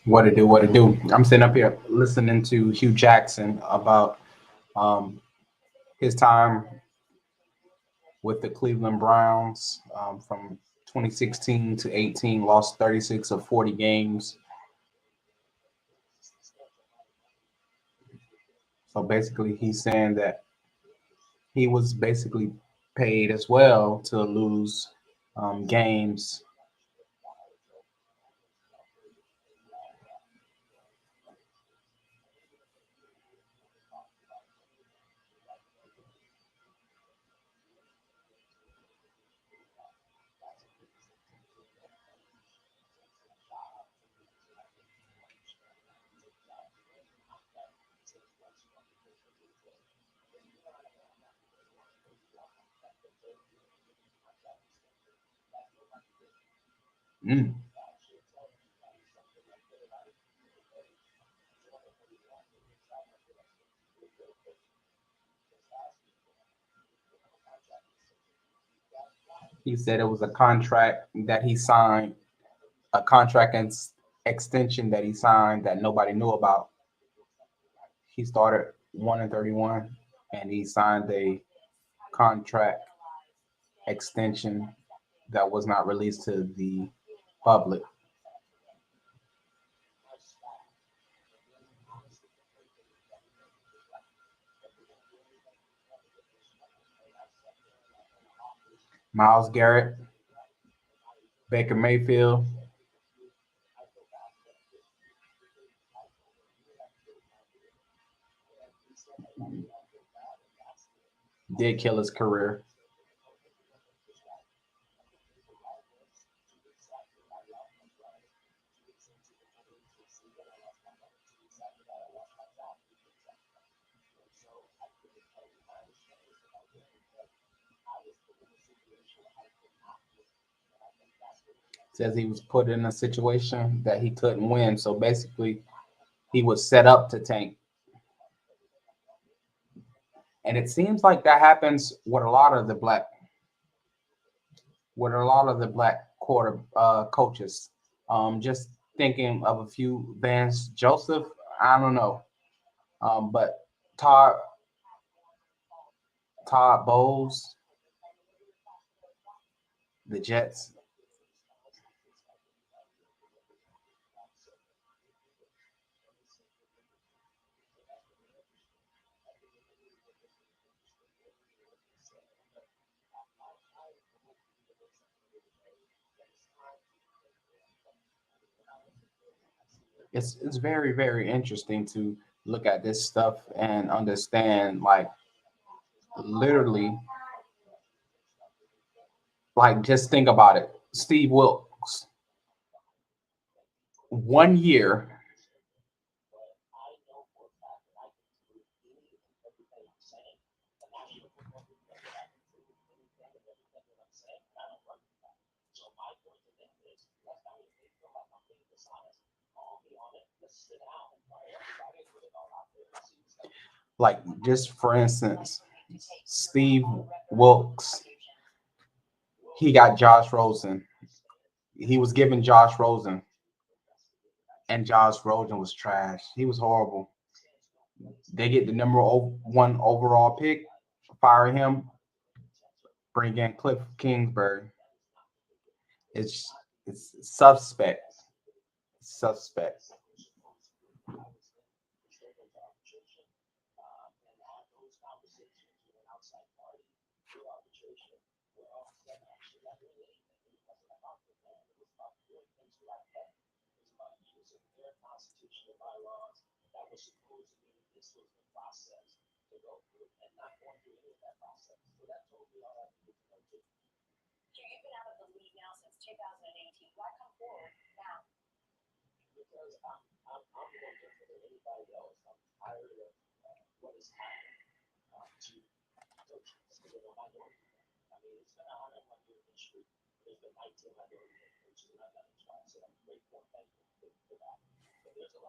What to do? What to do? I'm sitting up here listening to Hugh Jackson about um, his time with the Cleveland Browns from 2016 to 18. Lost 36 of 40 games. So basically, he's saying that he was basically paid as well to lose games. Mm. He said it was a contract that he signed, a contract extension that he signed that nobody knew about. He started 1-31, and he signed a contract extension that was not released to the public. Miles Garrett, Baker Mayfield did kill his career. Says he was put in a situation that he couldn't win. So basically, he was set up to tank. And it seems like that happens with a lot of the black quarter coaches. Just thinking of a few, Vance Joseph. I don't know, but Todd Todd Bowles, the Jets. It's very interesting to look at this stuff and understand, like, literally, like, just think about it. Steve Wilkes, 1 year, like, just for instance, Steve Wilkes, he got Josh Rosen. He was given Josh Rosen, and Josh Rosen was trash. He was horrible. They get the one overall pick, fire him, bring in Cliff Kingsbury. It's it's suspect. Suspect.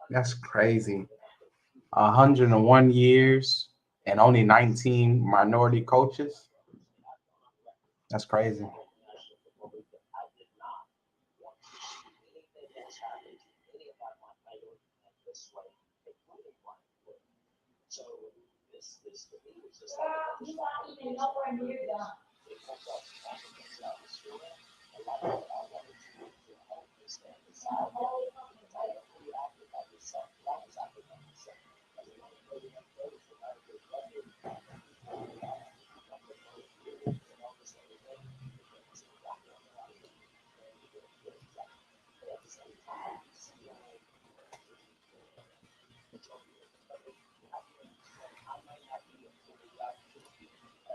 That's crazy. 101 years and only 19 minority coaches. That's crazy.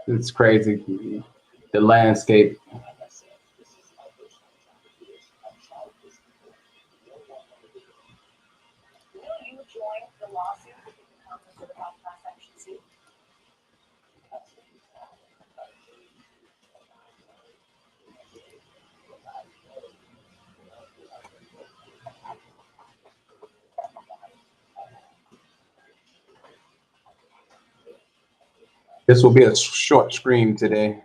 It's crazy. The landscape. This will be a short scream today.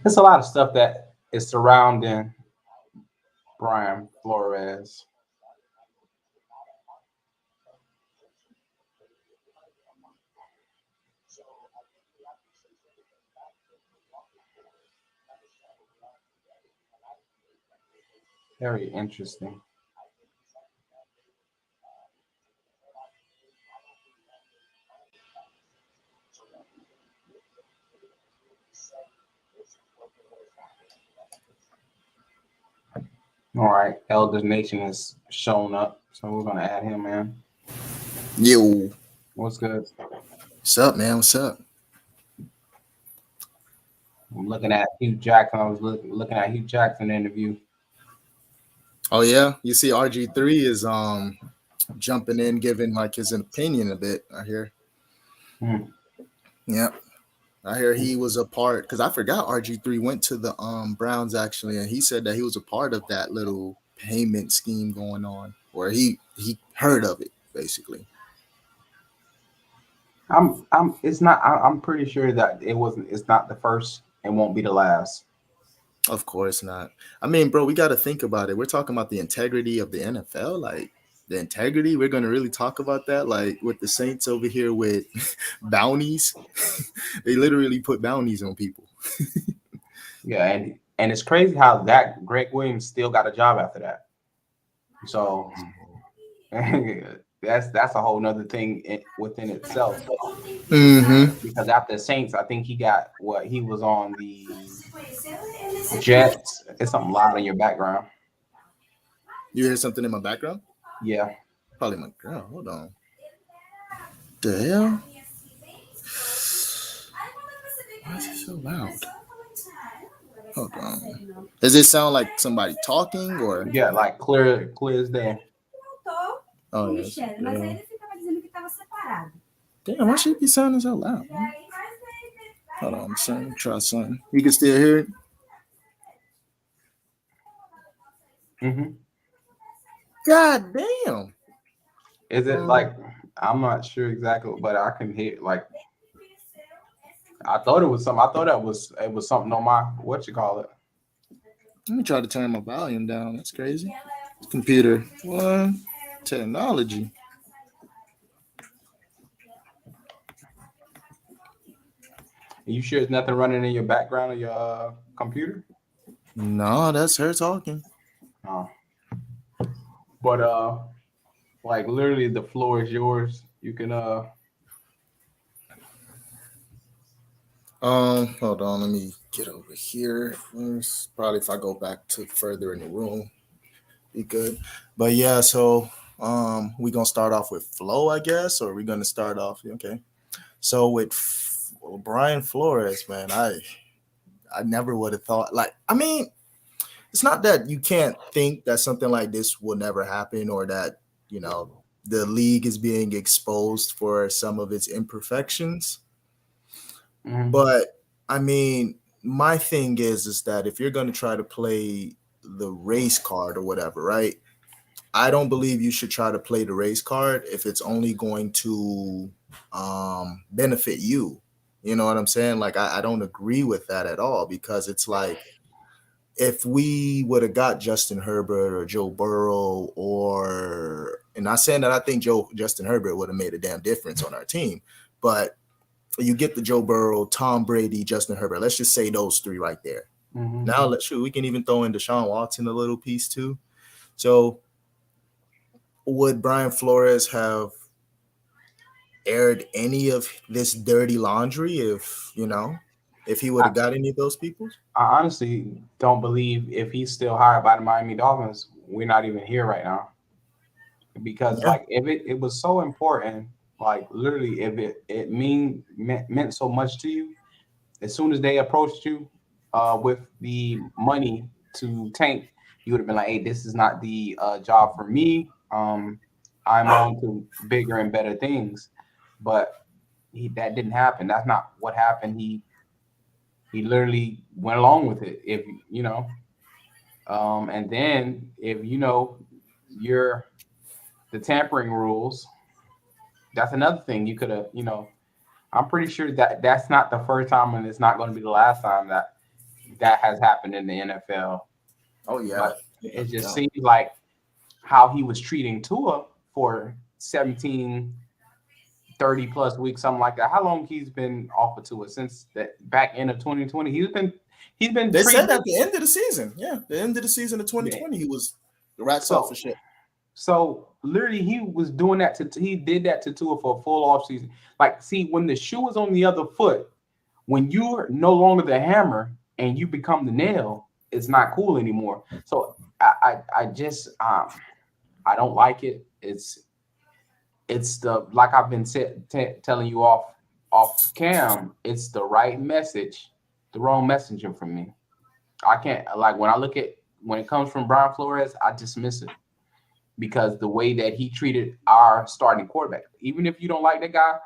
There's a lot of stuff that is surrounding Brian Flores. Very interesting. All right, Elders Nation has shown up, so we're gonna add him in. Yo, What's good? what's up, man? What's up? I'm looking at Hugh Jackson. I was looking at Hugh Jackson interview. Oh yeah, you see, RG3 is jumping in, giving like his opinion a bit. I hear. Yeah, I hear he was a part because I forgot RG3 went to the Browns actually, and he said that he was a part of that little payment scheme going on, where he heard of it basically. I'm pretty sure that it wasn't. It's not the first. It won't be the last. Of course not. I mean, bro, we got to think about it. We're talking about the integrity of the NFL, like the integrity. We're going to really talk about that, like with the Saints over here with bounties. They literally put bounties on people. Yeah, and it's crazy how that Greg Williams still got a job after that. So that's a whole nother thing within itself. Mm-hmm. Because after Saints, I think he got what he was on the Jets. It's something loud in your background. You hear something in my background? Yeah. Probably my girl. Hold on. The hell? Why is it so loud? Hold on. Does it sound like somebody talking or? Yeah, like clear as day. Oh, yes. Damn, why should it be sounding so loud? Man? Hold on, son. Try something. You can still hear it? Mm-hmm. God damn. Is it like I'm not sure exactly, but I can hear like I thought it was something. I thought it was something on my what you call it. Let me try to turn my volume down. That's crazy. Computer. What? Technology. Are you sure there's nothing running in your background of your computer? No, that's her talking. Oh. But like literally the floor is yours. You can Hold on, let me get over here first. Probably if I go back to further in the room, be good. But yeah, so we gonna start off with Flo, I guess, or we gonna start off okay. So with Brian Flores, man, I never would have thought. Like, I mean, it's not that you can't think that something like this will never happen, or that, you know, the league is being exposed for some of its imperfections. Mhm. But I mean, my thing is that if you're going to try to play the race card or whatever, right? I don't believe you should try to play the race card if it's only going to benefit you. You know what I'm saying? Like, I don't agree with that at all, because it's like, if we would have got Justin Herbert or Joe Burrow, or, and not saying that I think Justin Herbert would have made a damn difference on our team, but you get the Joe Burrow, Tom Brady, Justin Herbert. Let's just say those three right there. Mhm. Now we can even throw in Deshaun Watson a little piece too. So would Brian Flores have aired any of this dirty laundry if, you know, if he would I, have got any of those people? I honestly don't believe if he's still hired by the Miami Dolphins, we're not even here right now. Because Yeah. like if it was so important, like literally if it meant so much to you, as soon as they approached you with the money to tank, you would have been like, hey, this is not the job for me. I'm on to bigger and better things. But that didn't happen. That's not what happened. He literally went along with it. If you know, and then if you know you're the tampering rules, that's another thing you could have. I'm pretty sure that that's not the first time, and it's not going to be the last time that has happened in the NFL. Oh yeah. But Yeah. it just Yeah. seems like how he was treating Tua for 17, 30 plus weeks, something like that. How long he's been off of Tua since that back end of 2020? He's been They said treating at the end of the season, yeah, the end of the season of yeah. 2020, he was the rats off for So shit. so literally he was doing that to he did that to Tua for a full off season. Like, see, when the shoe is on the other foot, when you're no longer the hammer and you become the nail, it's not cool anymore. So I just I don't like it. It's the like I've been telling you off cam. It's the right message, the wrong messenger for me. I can't like when I look at when it comes from Brian Flores, I dismiss it because the way that he treated our starting quarterback. Even if you don't like that guy,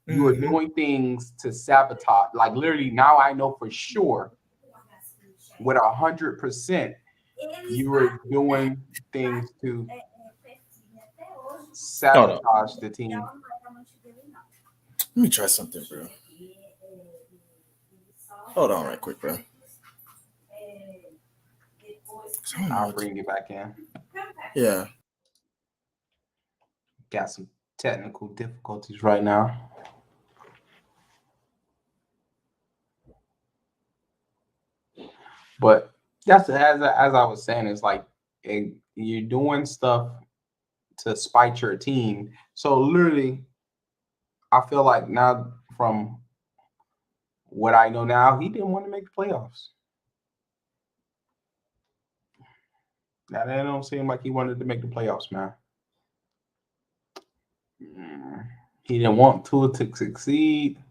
you are Mm-hmm. doing things to sabotage. Like literally, now I know for sure, with 100%, you were doing things to Hold on. sabotage the team. Let me try something, bro. Hold on right quick, bro. 'Cause I don't know I'll what to- bring you back in. Yeah. Got some technical difficulties right now. But that's as I was saying, it's like you're doing stuff to spite your team. So literally, I feel like now from what I know now, he didn't want to make the playoffs. Now that don't seem like he wanted to make the playoffs, man. He didn't want Tua to succeed.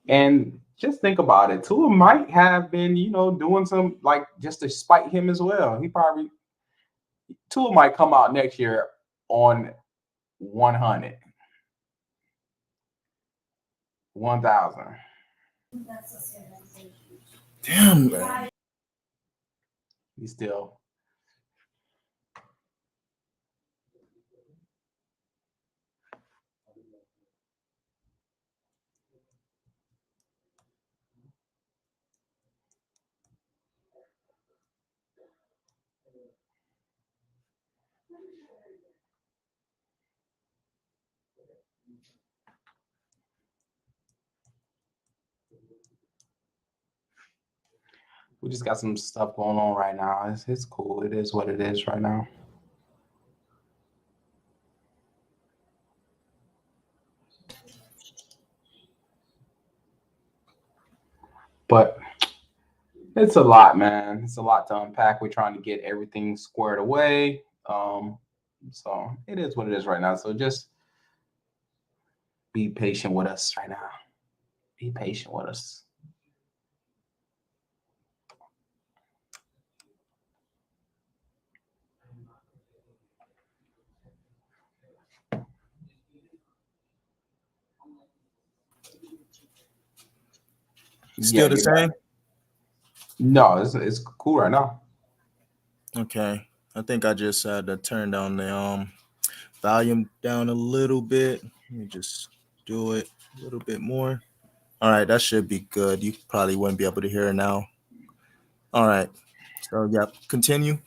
And just think about it. Tua might have been, doing some like just to spite him as well. Tua might come out next year on 100, 1,000. Damn, man. He still. We just got some stuff going on right now. It's cool. It is what it is right now. But it's a lot, man. It's a lot to unpack. We're trying to get everything squared away. So it is what it is right now. So just be patient with us right now. Be patient with us. Yeah, Still the you're right. same? No, it's cool right now. Okay. I think I just had to turn down the volume down a little bit. Let me just do it a little bit more. All right, that should be good. You probably wouldn't be able to hear it now. All right. So yeah, continue.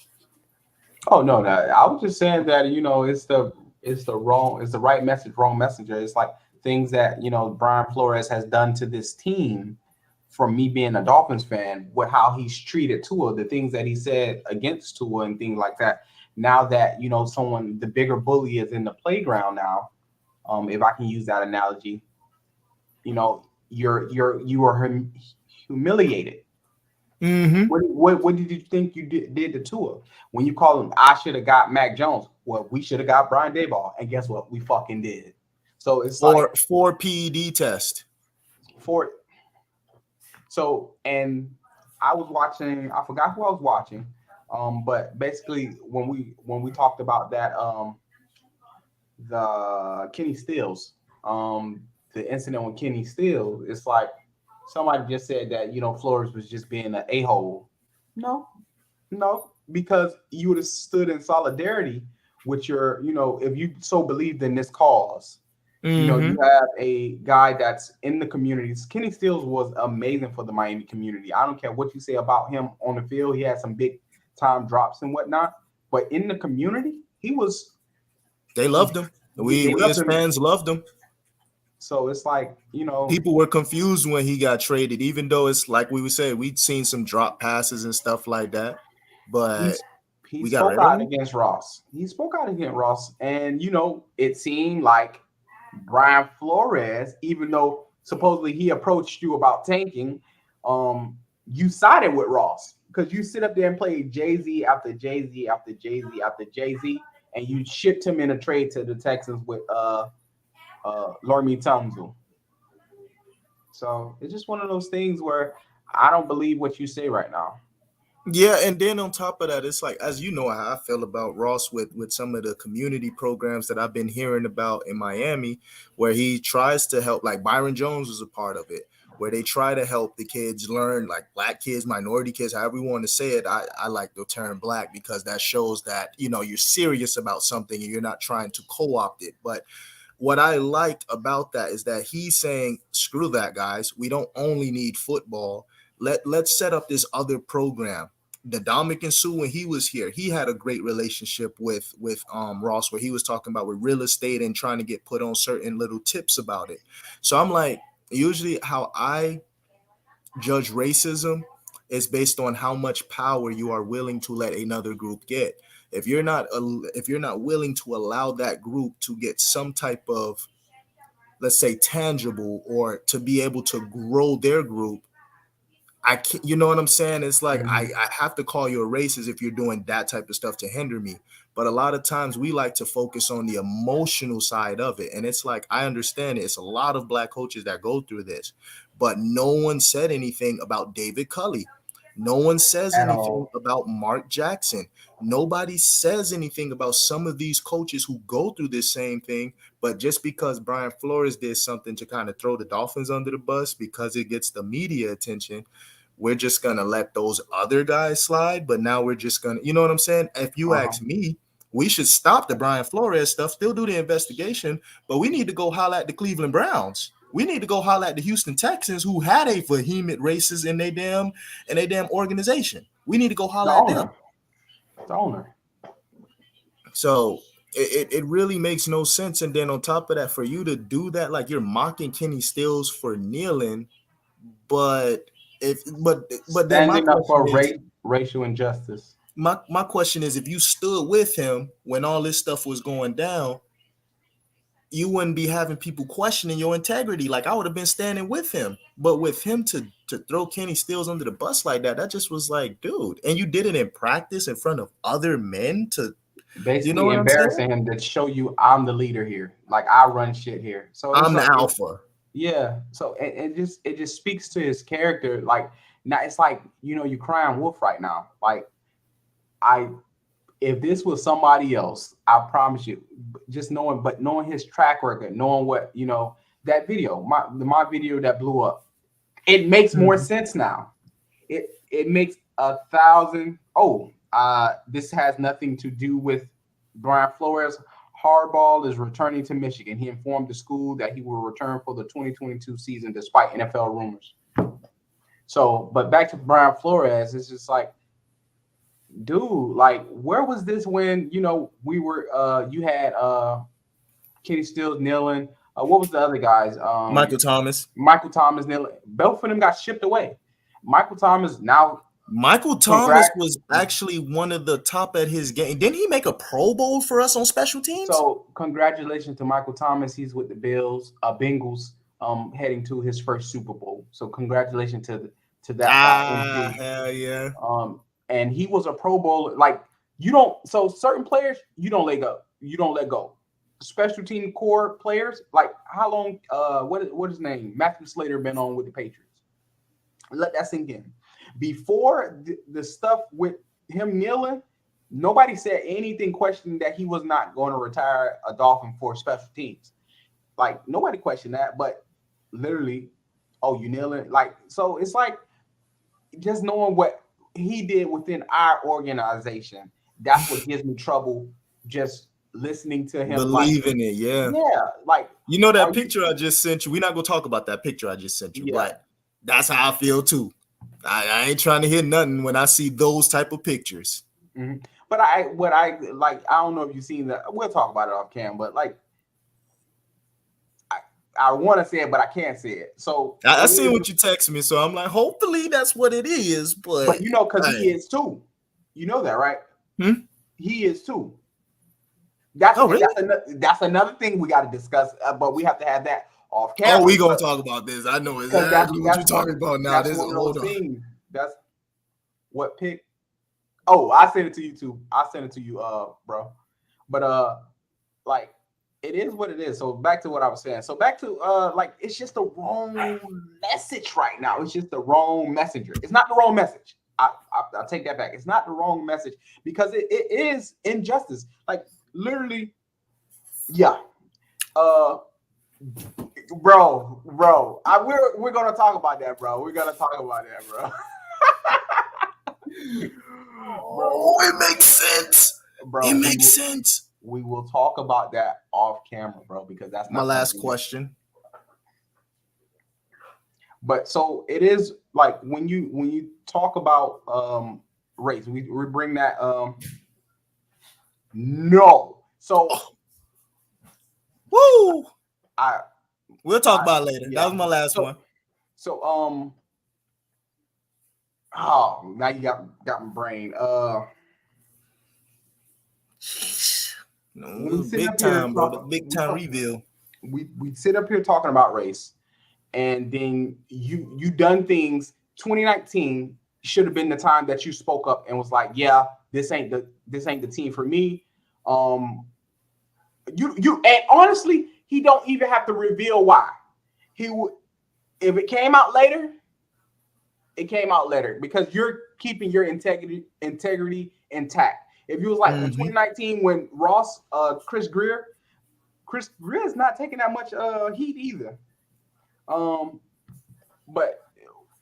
Oh no, no. I was just saying that it's the right message, wrong messenger. It's like things that Brian Flores has done to this team. From me being a Dolphins fan, with how he's treated Tua, the things that he said against Tua and things like that. Now that someone, the bigger bully is in the playground now. If I can use that analogy, you are humiliated. Mm-hmm. What did you think you did to Tua when you call him? I should have got Mac Jones. Well, we should have got Brian Daboll, and guess what? We fucking did. So it's like Four PED test. for and I was watching. I forgot who I was watching. But basically, when we talked about that, the Kenny Stills, the incident with Kenny Stills, it's like somebody just said that Flores was just being an a hole. No, no, because you would have stood in solidarity with if you so believed in this cause. Mm-hmm. You have a guy that's in the communities. Kenny Stills was amazing for the Miami community. I don't care what you say about him on the field. He had some big time drops and whatnot, but in the community, he was. They loved him. They We loved as him. fans loved him. So it's like People were confused when he got traded, even though it's like we would say we'd seen some drop passes and stuff like that. But he's he we got spoke rid of out him. against Ross. He spoke out against Ross, and it seemed like Brian Flores, even though supposedly he approached you about tanking, you sided with Ross because you sit up there and play Jay Z after Jay Z after Jay Z after Jay Z, and you shipped him in a trade to the Texans with Lorme Tunzel. So it's just one of those things where I don't believe what you say right now. Yeah, and then on top of that, it's like as you know how I feel about Ross with some of the community programs that I've been hearing about in Miami, where he tries to help. Like Byron Jones was a part of it, where they try to help the kids learn, like black kids, minority kids, however you want to say it. I like the term black because that shows that you're serious about something and you're not trying to co-opt it. But what I liked about that is that he's saying, screw that, guys. We don't only need football. Let's set up this other program. The Dominic Sue, when he was here, he had a great relationship with Ross, where he was talking about with real estate and trying to get put on certain little tips about it. So I'm like, usually how I judge racism is based on how much power you are willing to let another group get. If you're not willing to allow that group to get some type of, let's say, tangible, or to be able to grow their group, I can't, you know what I'm saying? It's like Mhm. I have to call you a racist if you're doing that type of stuff to hinder me. But a lot of times we like to focus on the emotional side of it. And it's like, I understand it. It's a lot of black coaches that go through this, but no one said anything about David Culley. No one says At anything all. about Mark Jackson. Nobody says anything about some of these coaches who go through this same thing. But just because Brian Flores did something to kind of throw the Dolphins under the bus because it gets the media attention, we're just gonna let those other guys slide. But now we're just gonna, you know what I'm saying? If you Uh-huh. ask me, we should stop the Brian Flores stuff, still do the investigation, but we need to go holler at the Cleveland Browns. We need to go holler at the Houston Texans, who had a vehement racist in their damn organization. We need to go The holler at them. owner. The owner. So it really makes no sense. And then on top of that, for you to do that, like you're mocking Kenny Stills for kneeling, but if but then my Standing up question for is, racial injustice. my question is, if you stood with him when all this stuff was going down, you wouldn't be having people questioning your integrity. Like I would have been standing with him. But with him to throw Kenny Stills under the bus like that, that just was like, dude. And you did it in practice in front of other men to, you know Basically what I'm saying? embarrassing him to show you I'm the leader here. Like I run shit here. So it's I'm the like alpha. yeah. So it just speaks to his character. Like now it's like you crying wolf right now. Like I if this was somebody else, I promise you, just knowing his track record, knowing what that video, my video that blew up. It makes more sense now. It makes 1,000. Oh, this has nothing to do with Brian Flores. Harbaugh is returning to Michigan. He informed the school that he will return for the 2022 season despite NFL rumors. So, but back to Brian Flores, it's just like, dude, like, where was this when, we were, you had Kenny Stills kneeling. What was the other guys? Michael Thomas. Michael Thomas kneeling. Both of them got shipped away. Michael Thomas was actually one of the top at his game. Didn't he make a Pro Bowl for us on special teams? So congratulations to Michael Thomas. He's with the Bengals, heading to his first Super Bowl. So congratulations to that. Hell yeah. And he was a Pro Bowler. Like, you don't. So certain players you don't let go. You don't let go. Special team core players. Like, how long? What is his name? Matthew Slater been on with the Patriots. Let that sink in. Before the stuff with him kneeling, nobody said anything questioning that he was not going to retire a Dolphin for special teams. Like, nobody questioned that, but literally, oh, you kneeling? Like, so it's like, just knowing what he did within our organization, that's what gives me trouble just listening to him. Believing it, yeah. Yeah, like, that picture I just sent you, we're not going to talk about that picture I just sent you, but that's how I feel too. I ain't trying to hear nothing when I see those type of pictures. Mm-hmm. But I don't know if you've seen that. We'll talk about it off cam, but like, I want to say it, but I can't say it. So I seen what you texted me, so I'm like, hopefully that's what it is. But because he is too. You know that, right? He is too. Really? That's another thing we got to discuss, but we have to have that off camera. Oh, we gonna talk about this. I know exactly what you're talking about now. That's one of those things. That's what pick. Oh, I sent it to you too. I sent it to you, bro. But like, it is what it is. So back to what I was saying. So back to like, it's just the wrong message right now. It's just the wrong messenger. It's not the wrong message. I'll take that back. It's not the wrong message because it is injustice. Like, literally, yeah. Bro, we're gonna talk about that, bro. We're gonna talk about that, bro. Bro, it makes sense. Bro, it makes sense. We will talk about that off camera, bro, because that's not my last question. But so it is like when you talk about race, we bring that no. So woo. We'll talk about it later. Yeah. That was my last one. So now you got my brain. Big time, bro. The big time reveal. We sit up here talking about race, and then you done things. 2019 should have been the time that you spoke up and was like, yeah, this ain't the team for me. You and honestly, he don't even have to reveal why. He would, if it came out later, it came out later because you're keeping your integrity intact. If you was like in 2019 when Ross, Chris Greer is not taking that much heat either. But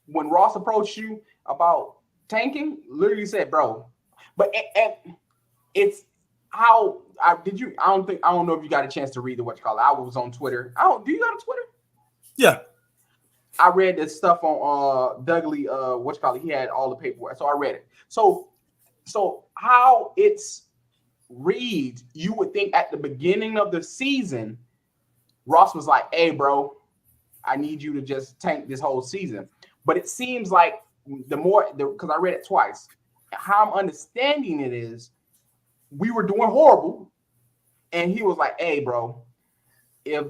when Ross approached you about tanking, literally said, bro, but it's how I don't know if you got a chance to read what you call it. I was on Twitter. Do you got a Twitter? Yeah. I read this stuff on Dudley, what you call it. He had all the paperwork. So I read it. So how it's reads, you would think at the beginning of the season, Ross was like, hey, bro, I need you to just tank this whole season. But it seems like because I read it twice, how I'm understanding it is we were doing horrible. And he was like, hey, bro, if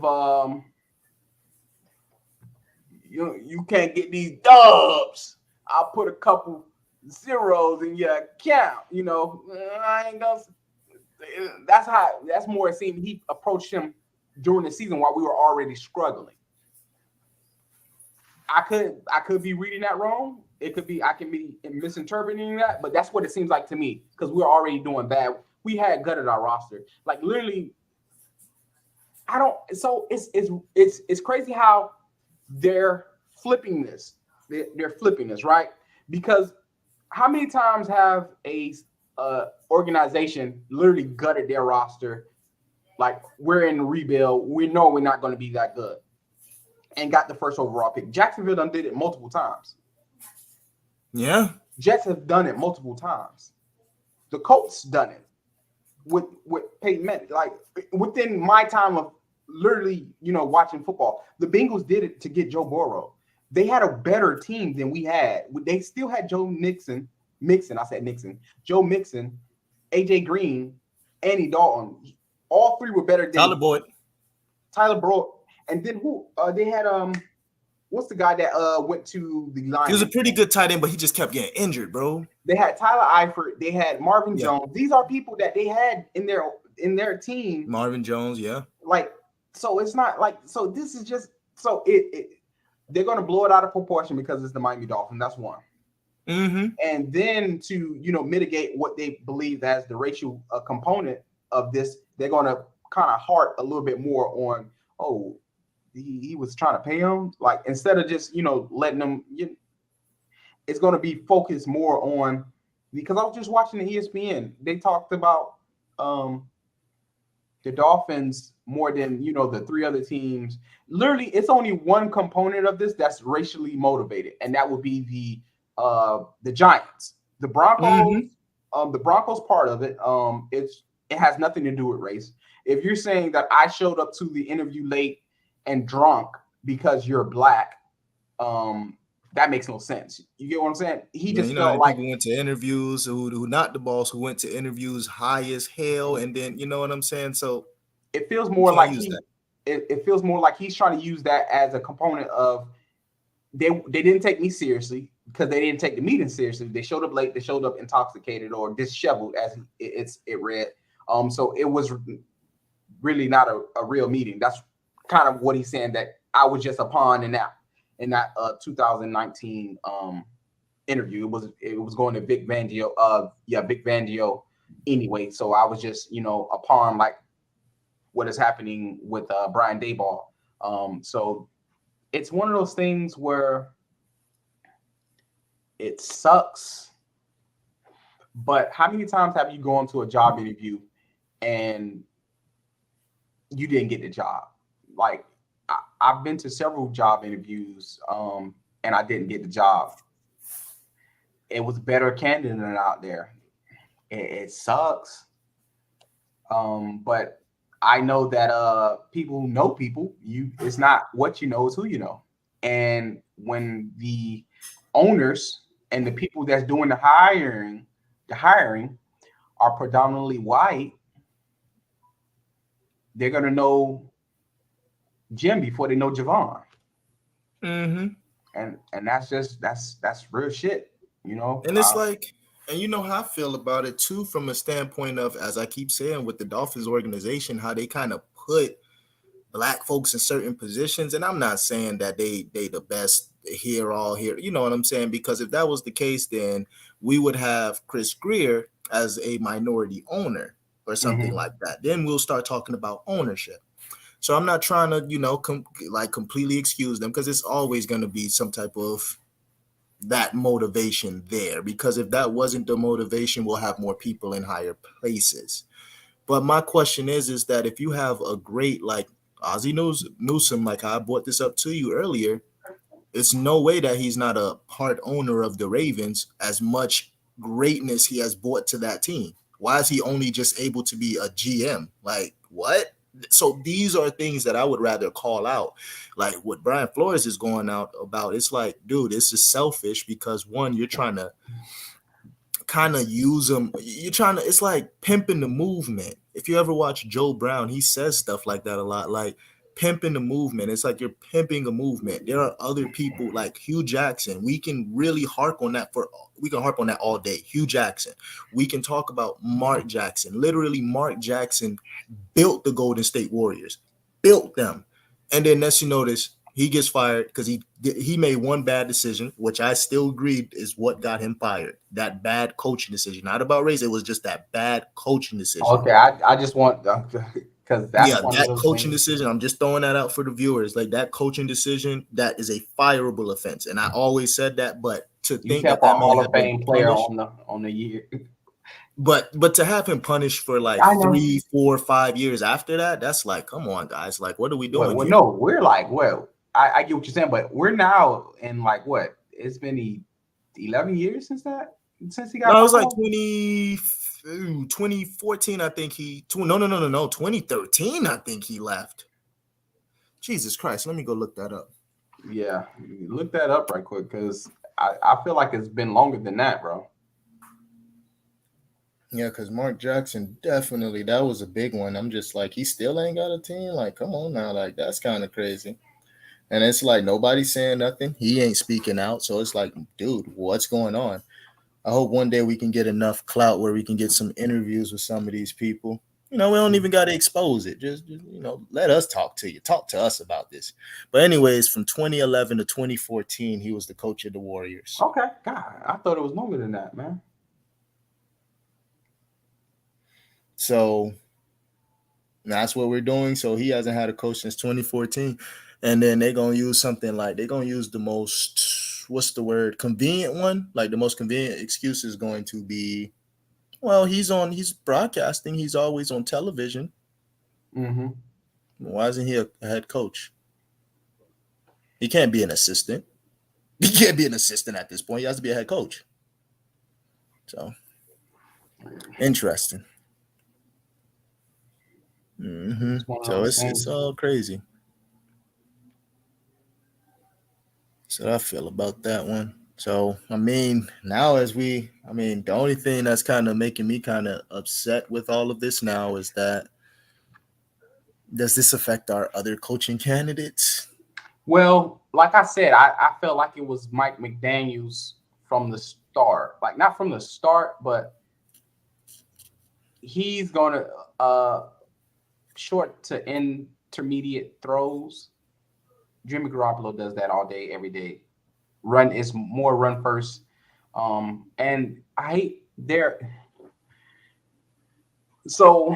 you can't get these dubs, I'll put a couple zeros in your account. I ain't gonna. That's more it seemed he approached him during the season while we were already struggling. I could be reading that wrong. It could be I can be misinterpreting that, but that's what it seems like to me because we were already doing bad. We had gutted our roster, like literally. I don't. So it's crazy how they're flipping this. they're flipping this, right? Because how many times have a organization literally gutted their roster? Like, we're in rebuild, we know we're not going to be that good, and got the first overall pick. Jacksonville done did it multiple times. Yeah. Jets have done it multiple times. The Colts done it with Peyton Manning. Like, within my time of literally, watching football, the Bengals did it to get Joe Burrow. They had a better team than we had. They still had Joe Mixon. Joe Mixon, AJ Green, Andy Dalton. All three were better than Tyler Boyd. And then who? They had what's the guy that went to the Lions? He was a pretty good tight end, but he just kept getting injured, bro. They had Tyler Eifert. They had Marvin Jones. These are people that they had in their team. Marvin Jones, yeah. Like, so it's not like, so this is just, so they're going to blow it out of proportion because it's the Miami Dolphins. That's one. Mm-hmm. And then to, mitigate what they believe as the racial component of this, they're going to kind of heart a little bit more on, oh, he was trying to pay him. Like, instead of just, letting them, it's going to be focused more on, because I was just watching the ESPN. They talked about the Dolphins more than, the three other teams. Literally, it's only one component of this that's racially motivated, and that would be the Giants. The Broncos, the Broncos part of it, it has nothing to do with race. If you're saying that I showed up to the interview late and drunk because you're black, that makes no sense. You get what I'm saying? He just felt like people went to interviews who not the boss, who went to interviews high as hell, and then you know what I'm saying. So it feels more like it feels more like he's trying to use that as a component of they didn't take me seriously because they didn't take the meeting seriously. They showed up late. They showed up intoxicated or disheveled, as it read. So it was really not a real meeting. That's kind of what he's saying, that I was just a pawn in that 2019 interview. It was going to Vic Fangio anyway. So I was just, a pawn, like what is happening with Brian Daboll. So it's one of those things where it sucks. But how many times have you gone to a job interview and you didn't get the job? Like, I've been to several job interviews and I didn't get the job. It was better candidate out there. It sucks. But I know that people who know people, it's not what you know, it's who you know. And when the owners and the people that's doing the hiring are predominantly white, they're gonna know Jim before they know Javon. Mm-hmm. And that's real shit, And it's like, and you know how I feel about it too, from a standpoint of, as I keep saying, with the Dolphins organization, how they kind of put black folks in certain positions. And I'm not saying that they the best here, you know what I'm saying? Because if that was the case, then we would have Chris Greer as a minority owner or something like that. Then we'll start talking about ownership. So I'm not trying to, completely excuse them, because it's always going to be some type of that motivation there. Because if that wasn't the motivation, we'll have more people in higher places. But my question is that if you have a great, like Ozzie Newsome, like I brought this up to you earlier, it's no way that he's not a part owner of the Ravens. As much greatness he has brought to that team, why is he only just able to be a GM? Like, what? So these are things that I would rather call out. Like what Brian Flores is going out about, it's like, dude, this is selfish, because one, you're trying to kind of use them. It's like pimping the movement. If you ever watch Joe Brown, he says stuff like that a lot, like pimping the movement. It's like you're pimping a movement. There are other people like Hugh Jackson. We can really harp on that all day. Hugh Jackson. We can talk about Mark Jackson. Literally, Mark Jackson built the Golden State Warriors, built them. And then next you notice, he gets fired because he made one bad decision, which I still agree is what got him fired. That bad coaching decision, not about race. It was just that bad coaching decision. Okay, I just want because that's Yeah, one of that those coaching things. decision, I'm just throwing that out for the viewers. Like that coaching decision, that is a fireable offense. And I always said that, but to You think that kept a that man Hall had of been Fame player punished, on the year. but to have him punished for like I know. 3, 4, 5 years after that, that's like, come on, guys. Like, what are we Well, doing well, here? no, we're like, well, I get what you're saying, but we're now in like what? It's been 11 years since he got No, it was like fired. 2014, I think no, 2013, I think he left. Jesus Christ, let me go look that up. Yeah, look that up right quick because I feel like it's been longer than that, bro. Yeah, because Mark Jackson, definitely, that was a big one. I'm just like, he still ain't got a team. Like, come on now. Like, that's kind of crazy. And it's like, nobody's saying nothing. He ain't speaking out. So it's like, dude, what's going on? I hope one day we can get enough clout where we can get some interviews with some of these people. We don't even got to expose it. Just, let us talk to you. Talk to us about this. But anyways, from 2011 to 2014, he was the coach of the Warriors. Okay, God, I thought it was longer than that, man. So that's what we're doing. So he hasn't had a coach since 2014. And then they're going to use something like, they're going to use the most, what's the word, convenient one? Like the most convenient excuse is going to be, well, he's broadcasting. He's always on television. Mm-hmm. Why isn't he a head coach? He can't be an assistant. He can't be an assistant at this point. He has to be a head coach. So interesting. It's one of So those it's things. all crazy. So I feel about that one. So I mean, now the only thing that's kind of making me kind of upset with all of this now is that, does this affect our other coaching candidates? Well, like I said, I felt like it was Mike McDaniels from the start. Like not from the start, but he's gonna short to intermediate throws. Jimmy Garoppolo does that all day, every day. Run is more run first. And I hate their so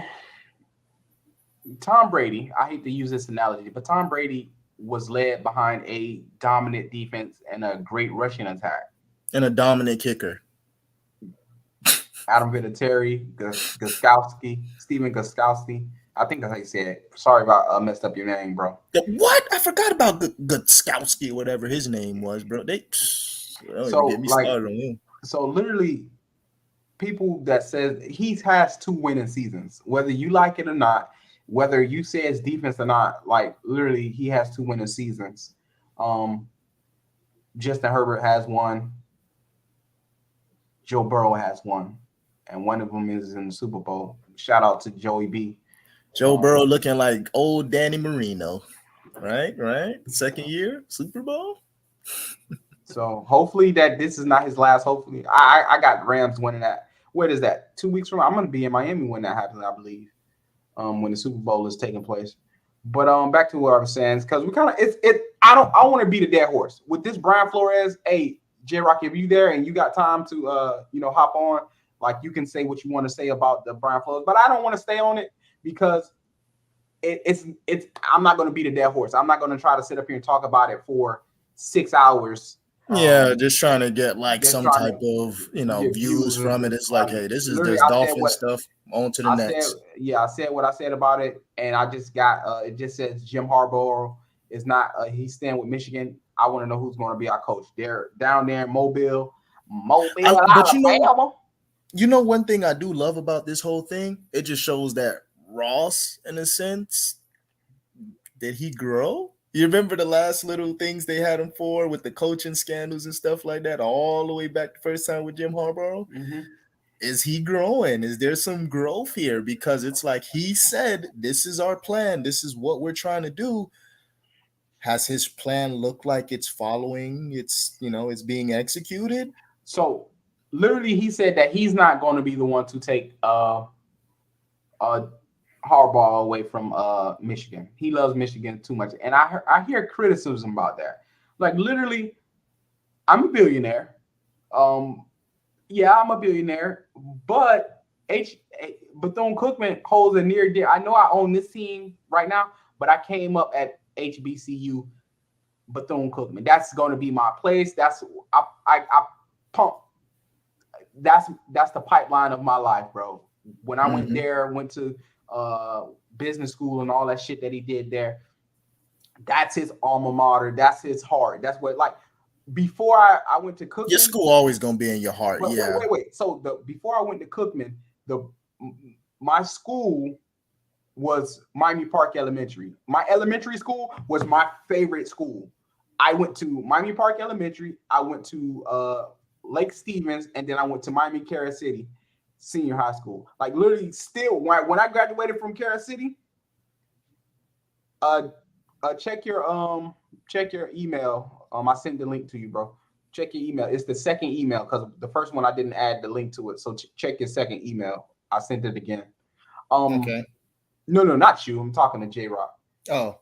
Tom Brady, I hate to use this analogy, but Tom Brady was led behind a dominant defense and a great rushing attack. And a dominant kicker. Adam Vinatieri, Guskowski, Steven Guskowski. I think that's how you say it. Sorry about messed up your name, bro. What? I forgot about Gutskowski, whatever his name was, bro. They don't even get So me like, started on him. so literally, people that says he has 2 winning seasons, whether you like it or not, whether you say it's defense or not, like literally, he has 2 winning seasons. Um, Justin Herbert has one. Joe Burrow has one, and one of them is in the Super Bowl. Shout out to Joey B. Joe Um, Burrow looking like old Danny Marino. Right? Second year, Super Bowl. so hopefully that this is not his last. Hopefully, I got Rams winning that. What is that? 2 weeks from now, I'm gonna be in Miami when that happens, I believe. When the Super Bowl is taking place. But back to what I was saying, because we kind of I want to beat a dead horse with this Brian Flores. Hey, J Rock, if you there and you got time to hop on, like you can say what you want to say about the Brian Flores, but I don't want to stay on it because it's I'm not going to beat a dead horse. I'm not going to try to sit up here and talk about it for 6 hours. Yeah, just trying to get like Just some trying type to of get views views and from it. It's like, subscribers. hey, this is Literally, this I said Dolphin what stuff. On to the I said, next. yeah, I said what I said about it, and I just got it just says Jim Harbaugh is not he's staying with Michigan. I want to know who's going to be our coach. They're down there in Mobile, But Alabama. one thing I do love about this whole thing, it just shows that Ross, in a sense, did he grow? You remember the last little things they had him for with the coaching scandals and stuff like that, all the way back the first time with Jim Harbaugh? Mm-hmm. Is he growing? Is there some growth here? Because it's like he said, this is our plan. This is what we're trying to do. Has his plan looked like it's following? It's being executed? So literally, he said that he's not going to be the one to take uh Harbaugh away from Michigan. He loves Michigan too much, and I hear criticism about that. Like literally, I'm a billionaire. Yeah, I'm a billionaire, but H Bethune Cookman holds a near dear. I know I own this team right now, but I came up at HBCU Bethune Cookman. That's going to be my place. I pump. That's the pipeline of my life, bro. When I went there, went to business school and all that shit that he did there. That's his alma mater. That's his heart. That's what like before I went to Cookman. Your school always gonna be in your heart. But Yeah. wait. So before I went to Cookman, my school was Miami Park Elementary. My elementary school was my favorite school. I went to Miami Park Elementary. I went to Lake Stevens, and then I went to Miami Cara City Senior High School. Like literally, still when I graduated from Cara City, check your email. I sent the link to you, bro. Check your email. It's the second email because the first one I didn't add the link to it. So check your second email. I sent it again. Okay. No, not you. I'm talking to J Rock. Oh.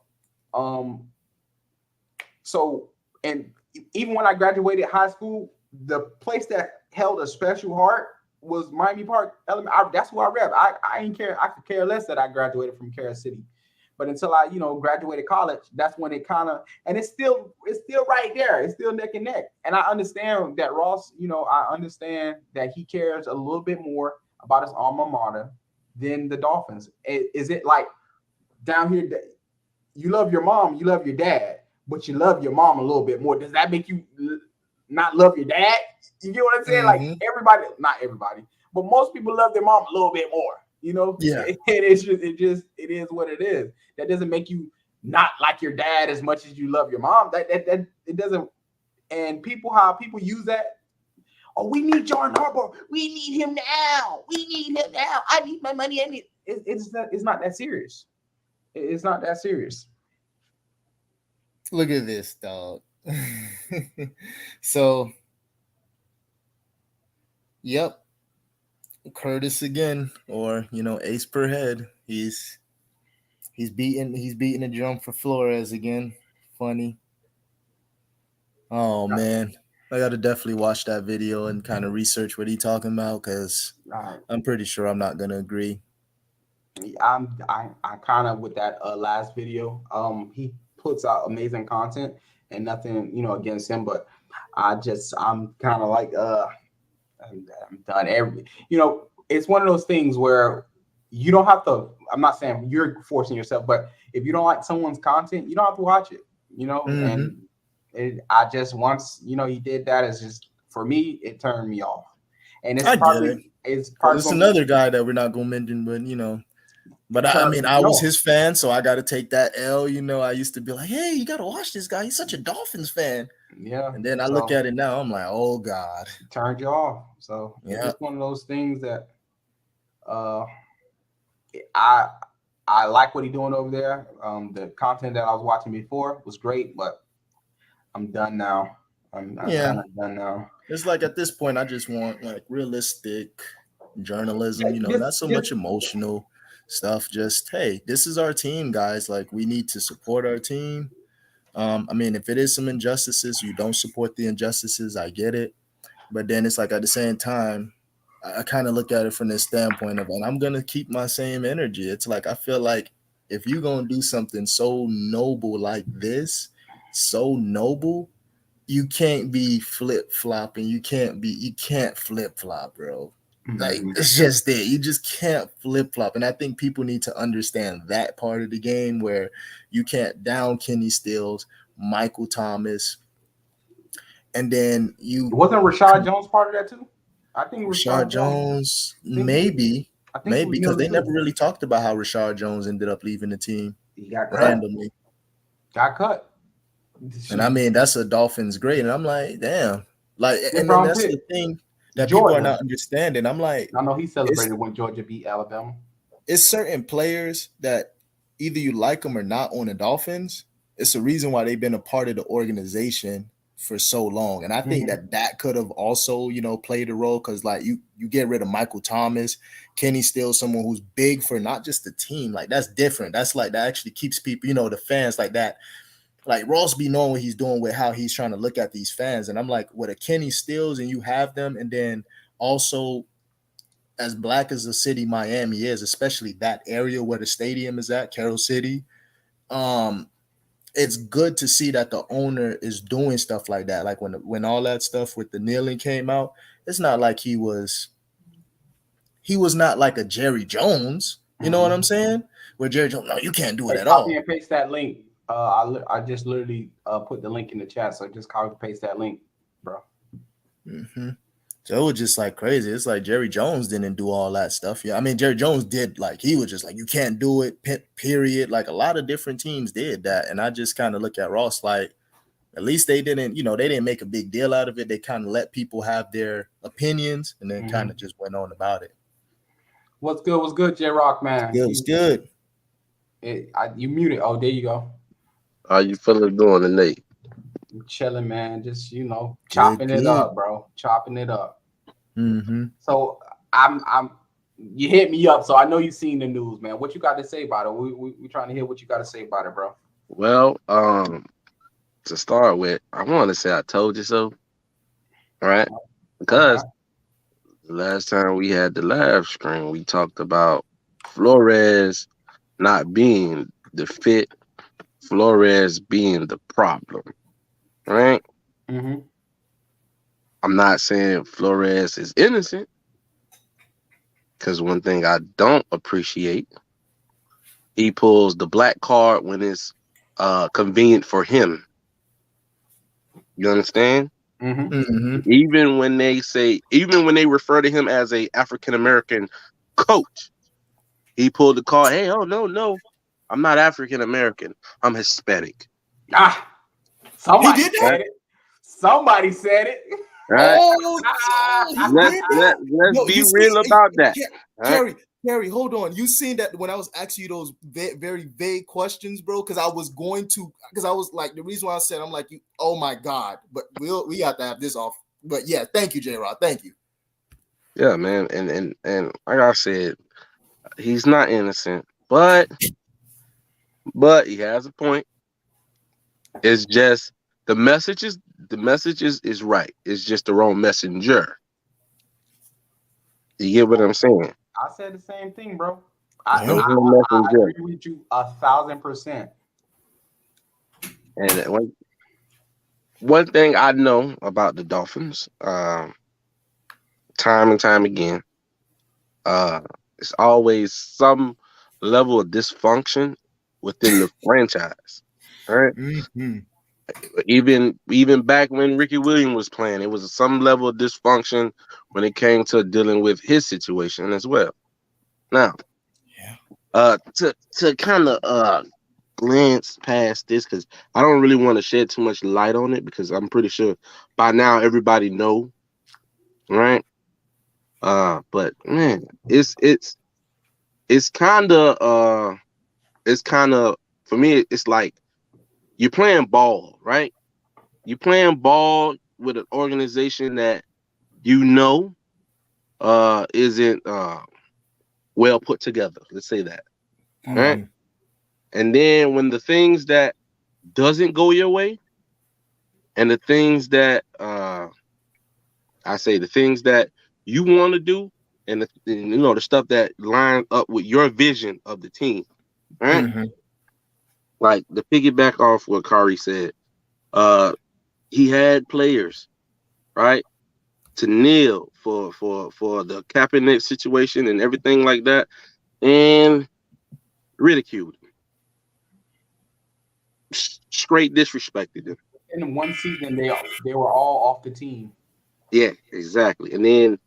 So and even when I graduated high school, the place that held a special heart was Miami Park Elementary. That's who I rep. I ain't care. I could care less that I graduated from Cara City. But until I, graduated college, that's when it kind of, and it's still right there. It's still neck and neck. And I understand that Ross, I understand that he cares a little bit more about his alma mater than the Dolphins. Is it like down here, you love your mom, you love your dad, but you love your mom a little bit more? Does that make you not love your dad? You get what I'm saying? Like everybody, not everybody, but most people love their mom a little bit more. Yeah. It is what it is. That doesn't make you not like your dad as much as you love your mom. That it doesn't. And how people use that. Oh, we need Jordan Harbaugh. We need him now. We need him now. I need my money. It's not that serious. It's not that serious. Look at this, dog. So, yep. Curtis again, or ace per head. He's beating the drum for Flores again. Funny. Oh man, I got to definitely watch that video and kind of research what he's talking about because I'm pretty sure I'm not gonna agree. I kind of with that last video. He puts out amazing content and nothing against him, but I'm kind of like I'm done. It's one of those things where you don't have to. I'm not saying you're forcing yourself, but if you don't like someone's content, you don't have to watch it. And I just once he did that. It's just for me, it turned me off. And it's another guy that we're not gonna mention, but But I was his fan, so I got to take that L. I used to be like, hey, you got to watch this guy. He's such a Dolphins fan. Yeah. And then I look at it now, I'm like, oh, God. Turned you off. So it's one of those things that I like what he's doing over there. The content that I was watching before was great, but I'm done now. I'm kind of done now. It's like at this point, I just want like realistic journalism, not so much emotional stuff. Just, hey, this is our team, guys. Like, we need to support our team. If it is some injustices, you don't support the injustices, I get it. But then it's like at the same time, I kind of look at it from this standpoint of, and I'm going to keep my same energy. It's like, I feel like if you're going to do something so noble like this, so noble, you can't be flip-flopping. You can't flip-flop, bro. Like, it's just it. You just can't flip-flop. And I think people need to understand that part of the game where you can't down Kenny Stills, Michael Thomas, and then you... Wasn't Rashad Jones part of that too? I think Rashad Jones, maybe, because they never really talked about how Rashad Jones ended up leaving the team. He got randomly. Got cut. And that's a Dolphins great. And I'm like, damn. Like, and then that's the thing that people are not understanding. I'm like, I know he celebrated when Georgia beat Alabama. It's certain players that either you like them or not on the Dolphins. It's the reason why they've been a part of the organization for so long. And I think that could have also, played a role because, like, you get rid of Michael Thomas, Kenny Stills, someone who's big for not just the team. Like, that's different. That's like, that actually keeps people, the fans like that. Like, Ross be knowing what he's doing with how he's trying to look at these fans. And I'm like, with a Kenny Stills and you have them, and then also as black as the city Miami is, especially that area where the stadium is at, Carroll City, um, it's good to see that the owner is doing stuff like that. Like when all that stuff with the kneeling came out, it's not like he was not like a Jerry Jones. You know what I'm Mhm. saying? Where Jerry Jones, no, you can't do it Hey, at copy all. and paste that link. I just literally put the link in the chat, so just copy and paste that link, bro. Hmm. So it was just like crazy. It's like Jerry Jones didn't do all that stuff. Yeah, I mean Jerry Jones did, like he was just like you can't do it. Period. Like a lot of different teams did that, and I just kind of look at Ross like at least they didn't, they didn't make a big deal out of it. They kind of let people have their opinions, and then kind Mhm. of just went on about it. What's good? What's good, J Rock man? It was good. You muted. Oh, there you go. How you feeling doing today? I'm chilling, man. Just Good, chopping it good. up, bro. Chopping it up. Mm-hmm. So I'm. You hit me up, so I know you seen the news, man. What you got to say about it? We trying to hear what you got to say about it, bro. Well, to start with, I want to say I told you so. All right, Okay. because the last time we had the live stream, we talked about Flores not being the fit, Flores being the problem. Right? Mm-hmm. I'm not saying Flores is innocent, because one thing I don't appreciate, he pulls the black card when it's convenient for him. You understand? Mm-hmm. Mm-hmm. Even when they refer to him as a African American coach, he pulled the card. Hey, oh no, I'm not African American. I'm Hispanic. Ah, He somebody did that. said it. Somebody said it. Right? Oh, he Let's did let that. let's Yo, be you see, real about that. Right? Kerry, hold on. You seen that when I was asking you those very vague questions, bro? Because I was like, the reason why I said I'm like, oh my god, but we got to have this off. But yeah, thank you, J Rod. Thank you. Yeah, man. And like I said, he's not innocent, but he has a point. It's just the message is right. It's just the wrong messenger. You get what I'm saying? I said the same thing, bro. The Yeah. wrong I messenger. agree with you 1,000%. And one thing I know about the Dolphins, time and time again, uh, it's always some level of dysfunction within the franchise. Right? Mm-hmm. Even back when Ricky Williams was playing, it was some level of dysfunction when it came to dealing with his situation as well. Now, Yeah. to kind of glance past this, because I don't really want to shed too much light on it, because I'm pretty sure by now everybody know, right? But man, it's kind of for me, it's like you're playing ball, right? You're playing ball with an organization that isn't well put together. Let's say that, right? Mm-hmm. And then when the things that doesn't go your way, and the things that the things that you want to do, and the stuff that line up with your vision of the team, right? Mm-hmm. Like, to piggyback off what Kari said, uh, he had players, right, to kneel for the Kaepernick situation and everything like that, and ridiculed him, straight disrespected him. In one season, they were all off the team. Yeah, exactly. And then,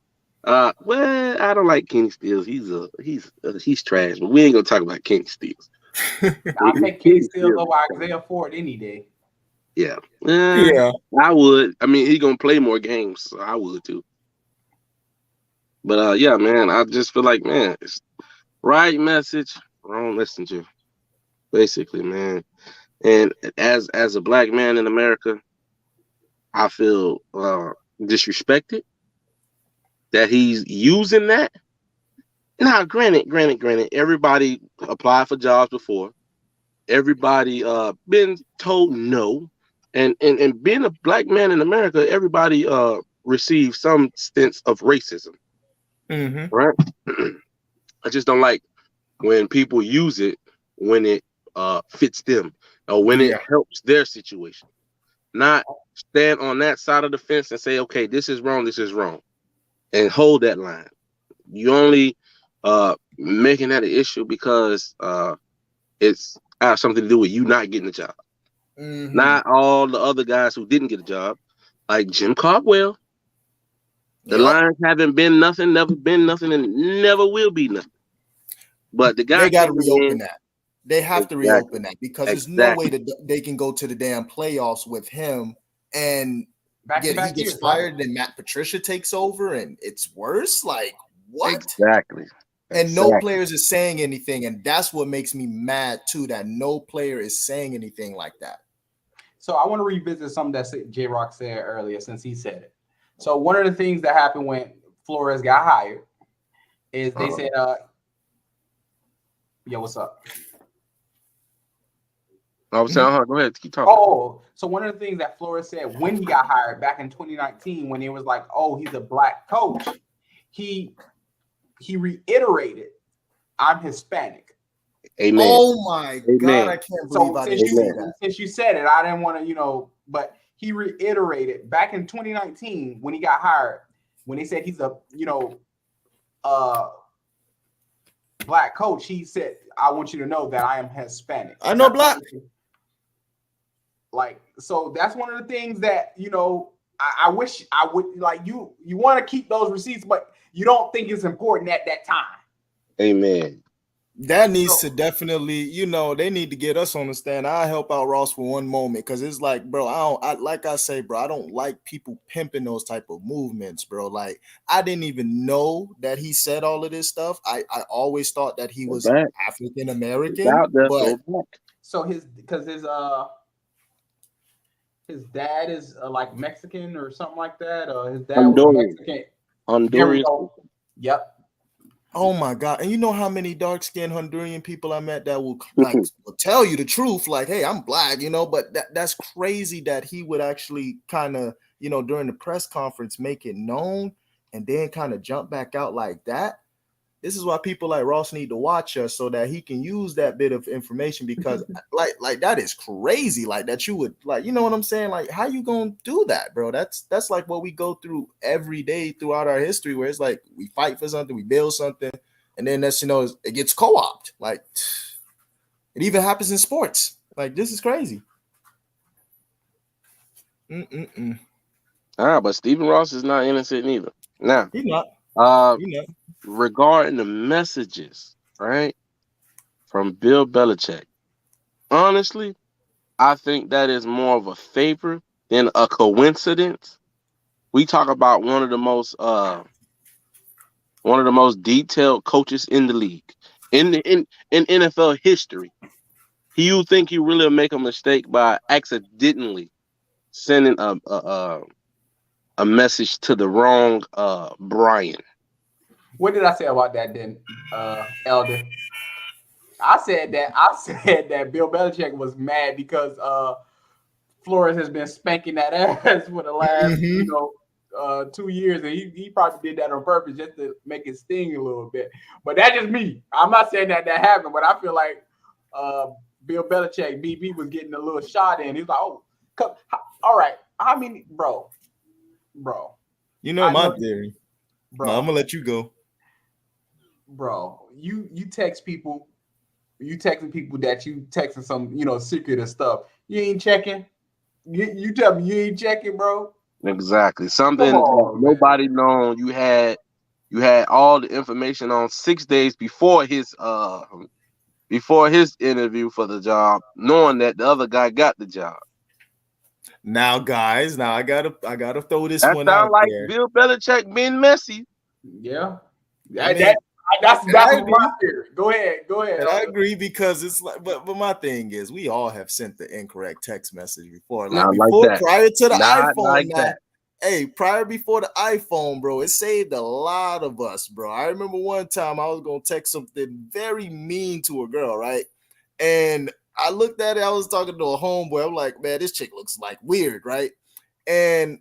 well, I don't like Kenny Stills. He's trash. But we ain't gonna talk about Kenny Stills. I'll take Kenny Kenny Stills Stills, over Isaiah Ford any day. yeah. Yeah. I would. I mean, he gonna play more games, so I would too. But yeah, man, I just feel like, man, it's right message, wrong messenger, basically, man. And as a black man in America, I feel disrespected that he's using that. Now, granted, everybody applied for jobs before. Everybody been told no. And being a black man in America, everybody receives some sense of racism. Mm-hmm. right? I just don't like when people use it when it fits them or when it Yeah. helps their situation. Not stand on that side of the fence and say, okay, this is wrong, and hold that line. You only making that an issue because it's has something to do with you not getting a job. Mm-hmm. Not all the other guys who didn't get a job, like Jim Caldwell. The Yep. Lions haven't been nothing, never been nothing, and never will be nothing. But the guy They got came to reopen in. that. They have to Exactly. reopen that because there's no way Exactly. that they can go to the damn playoffs with him and Back to he back gets years, right? fired and Matt Patricia takes over and it's worse. Like what? Exactly. And no Exactly. players is saying anything, and that's what makes me mad too. That no player is saying anything like that. So I want to revisit something that J Rock said earlier since he said it. So one of the things that happened when Flores got hired is they said, yo, what's up? I was saying, go ahead, keep talking. Oh, so one of the things that Flores said when he got hired back in 2019, when it was like, oh, he's a black coach, he reiterated, I'm Hispanic. Amen. Oh my God, I Amen. can't believe So I didn't see that. since you said it, I didn't want to, but he reiterated back in 2019 when he got hired, when they said he's a, black coach, he said, I want you to know that I am Hispanic. I know black. Like, so that's one of the things that, I wish I would, like, you want to keep those receipts, but you don't think it's important at that time. Amen. That needs to definitely, they need to get us on the stand. I'll help out Ross for one moment because it's like, bro, like I say, bro, I don't like people pimping those type of movements, bro. Like, I didn't even know that he said all of this stuff. I always thought that he was African American, but so his dad is like Mexican or something like that. His dad was Mexican. Honduras. Yep. Oh my God. And you know how many dark-skinned Honduran people I met that will will tell you the truth, like, hey, I'm black, but that's crazy that he would actually kind of, during the press conference make it known and then kind of jump back out like that. This is why people like Ross need to watch us so that he can use that bit of information because like that is crazy. Like that you would like, you know what I'm saying? Like, how you gonna do that, bro? That's like what we go through every day throughout our history, where it's like we fight for something, we build something, and then that's it gets co-opted. Like it even happens in sports. Like this is crazy. But Stephen Ross is not innocent either. Now, he's not. Regarding the messages, right, from Bill Belichick, honestly, I think that is more of a favor than a coincidence. We talk about one of the most detailed coaches in the league, in NFL history. You think you really make a mistake by accidentally sending a message to the wrong Brian? What did I say about that then, Elder? I said that Bill Belichick was mad because Flores has been spanking that ass for the last 2 years, and he probably did that on purpose just to make it sting a little bit. But that's just me. I'm not saying that happened, but I feel like Bill Belichick, BB, was getting a little shot in. He's like, oh, all right. I mean, bro. You know my theory. Bro, no, I'm gonna let you go. Bro, you text people. You texting people that you texting some, secret stuff. You ain't checking. You tell me you ain't checking, bro. Exactly. Something that nobody known. You had all the information on 6 days before his interview for the job, knowing that the other guy got the job. Now, guys, I gotta throw this that one out like there. Bill Belichick being messy. Yeah. That's my theory. Go ahead. And I agree because it's like, but my thing is, we all have sent the incorrect text message before. Prior to the iPhone. Before the iPhone, bro, it saved a lot of us, bro. I remember one time I was gonna text something very mean to a girl, right? And I looked at it. I was talking to a homeboy. I'm like, man, this chick looks like weird, right? And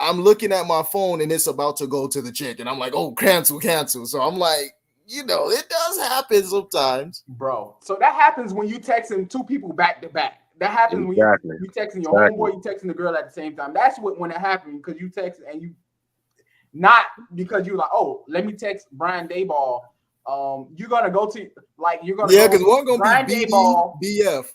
I'm looking at my phone and it's about to go to the chick, and I'm like, oh, cancel. So I'm like, it does happen sometimes, bro. So that happens when you texting two people back to back. That happens when you texting your homeboy, you texting the girl at the same time. That's when it happens, because you text and you not because you like, oh, let me text Brian Dayball. You're gonna go to because one gonna Brian be Dayball, BF,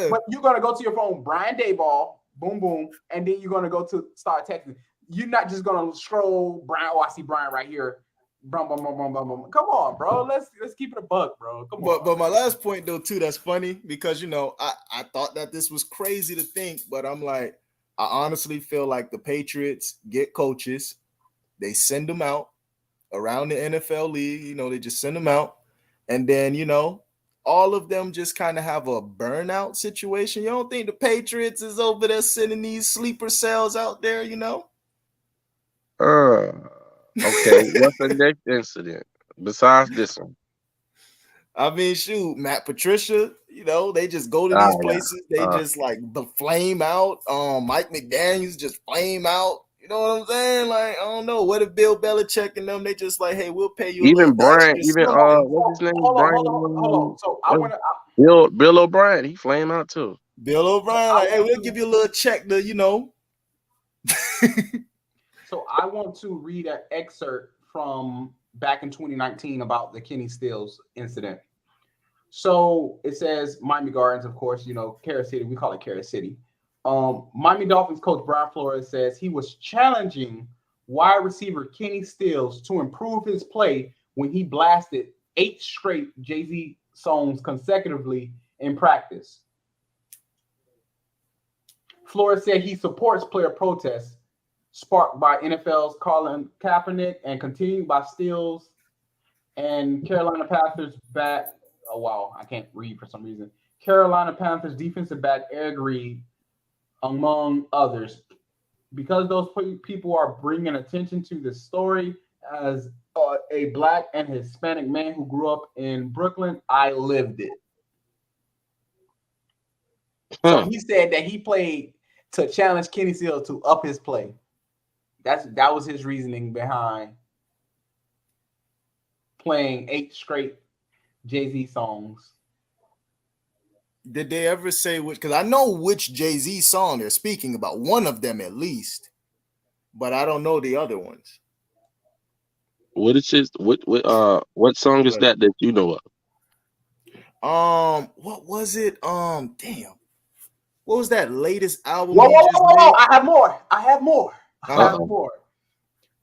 but you're gonna go to your phone, Brian Dayball, boom boom, and then you're gonna go to start texting. You're not just gonna scroll Brian. Oh, I see Brian right here. Brum, brum, brum, brum, brum, brum. Come on, bro. Let's keep it a buck, bro. Come on. But my last point though too, that's funny because I thought that this was crazy to think, but I'm like, I honestly feel like the Patriots get coaches, they send them out around the NFL league, they just send them out, and then all of them just kind of have a burnout situation. You don't think the Patriots is over there sending these sleeper cells out there, Okay. What's the next incident besides this one? I mean, shoot, Matt Patricia, they just go to these places. They just like the flame out. Mike McDaniels just flame out. You know what I'm saying? Like, I don't know. What if Bill Belichick and them, they just like, hey, we'll pay you Even Brian, extra. what's his name? Hold Brian. on. So I want to. Bill O'Brien, he flame out too. Bill O'Brien, like, hey, we'll give you a little check to, So I want to read an excerpt from back in 2019 about the Kenny Stills incident. So it says Miami Gardens, of course, Carrot City. We call it Carrot City. Miami Dolphins coach Brian Flores says he was challenging wide receiver Kenny Stills to improve his play when he blasted 8 straight Jay-Z songs consecutively in practice. Flores said he supports player protests sparked by NFL's Colin Kaepernick and continued by Stills and Carolina Panthers back. Oh, wow. I can't read for some reason. Carolina Panthers defensive back Eric Reed, among others. Because those people are bringing attention to this story as a Black and Hispanic man who grew up in Brooklyn, I lived it. So he said that he played to challenge Kenny Stills to up his play. That was his reasoning behind playing 8 straight Jay-Z songs. Did they ever say which? Because I know which Jay-Z song they're speaking about. One of them at least, but I don't know the other ones. What song is that you know of? What was it? Damn. What was that latest album? Whoa. I have more. I have more.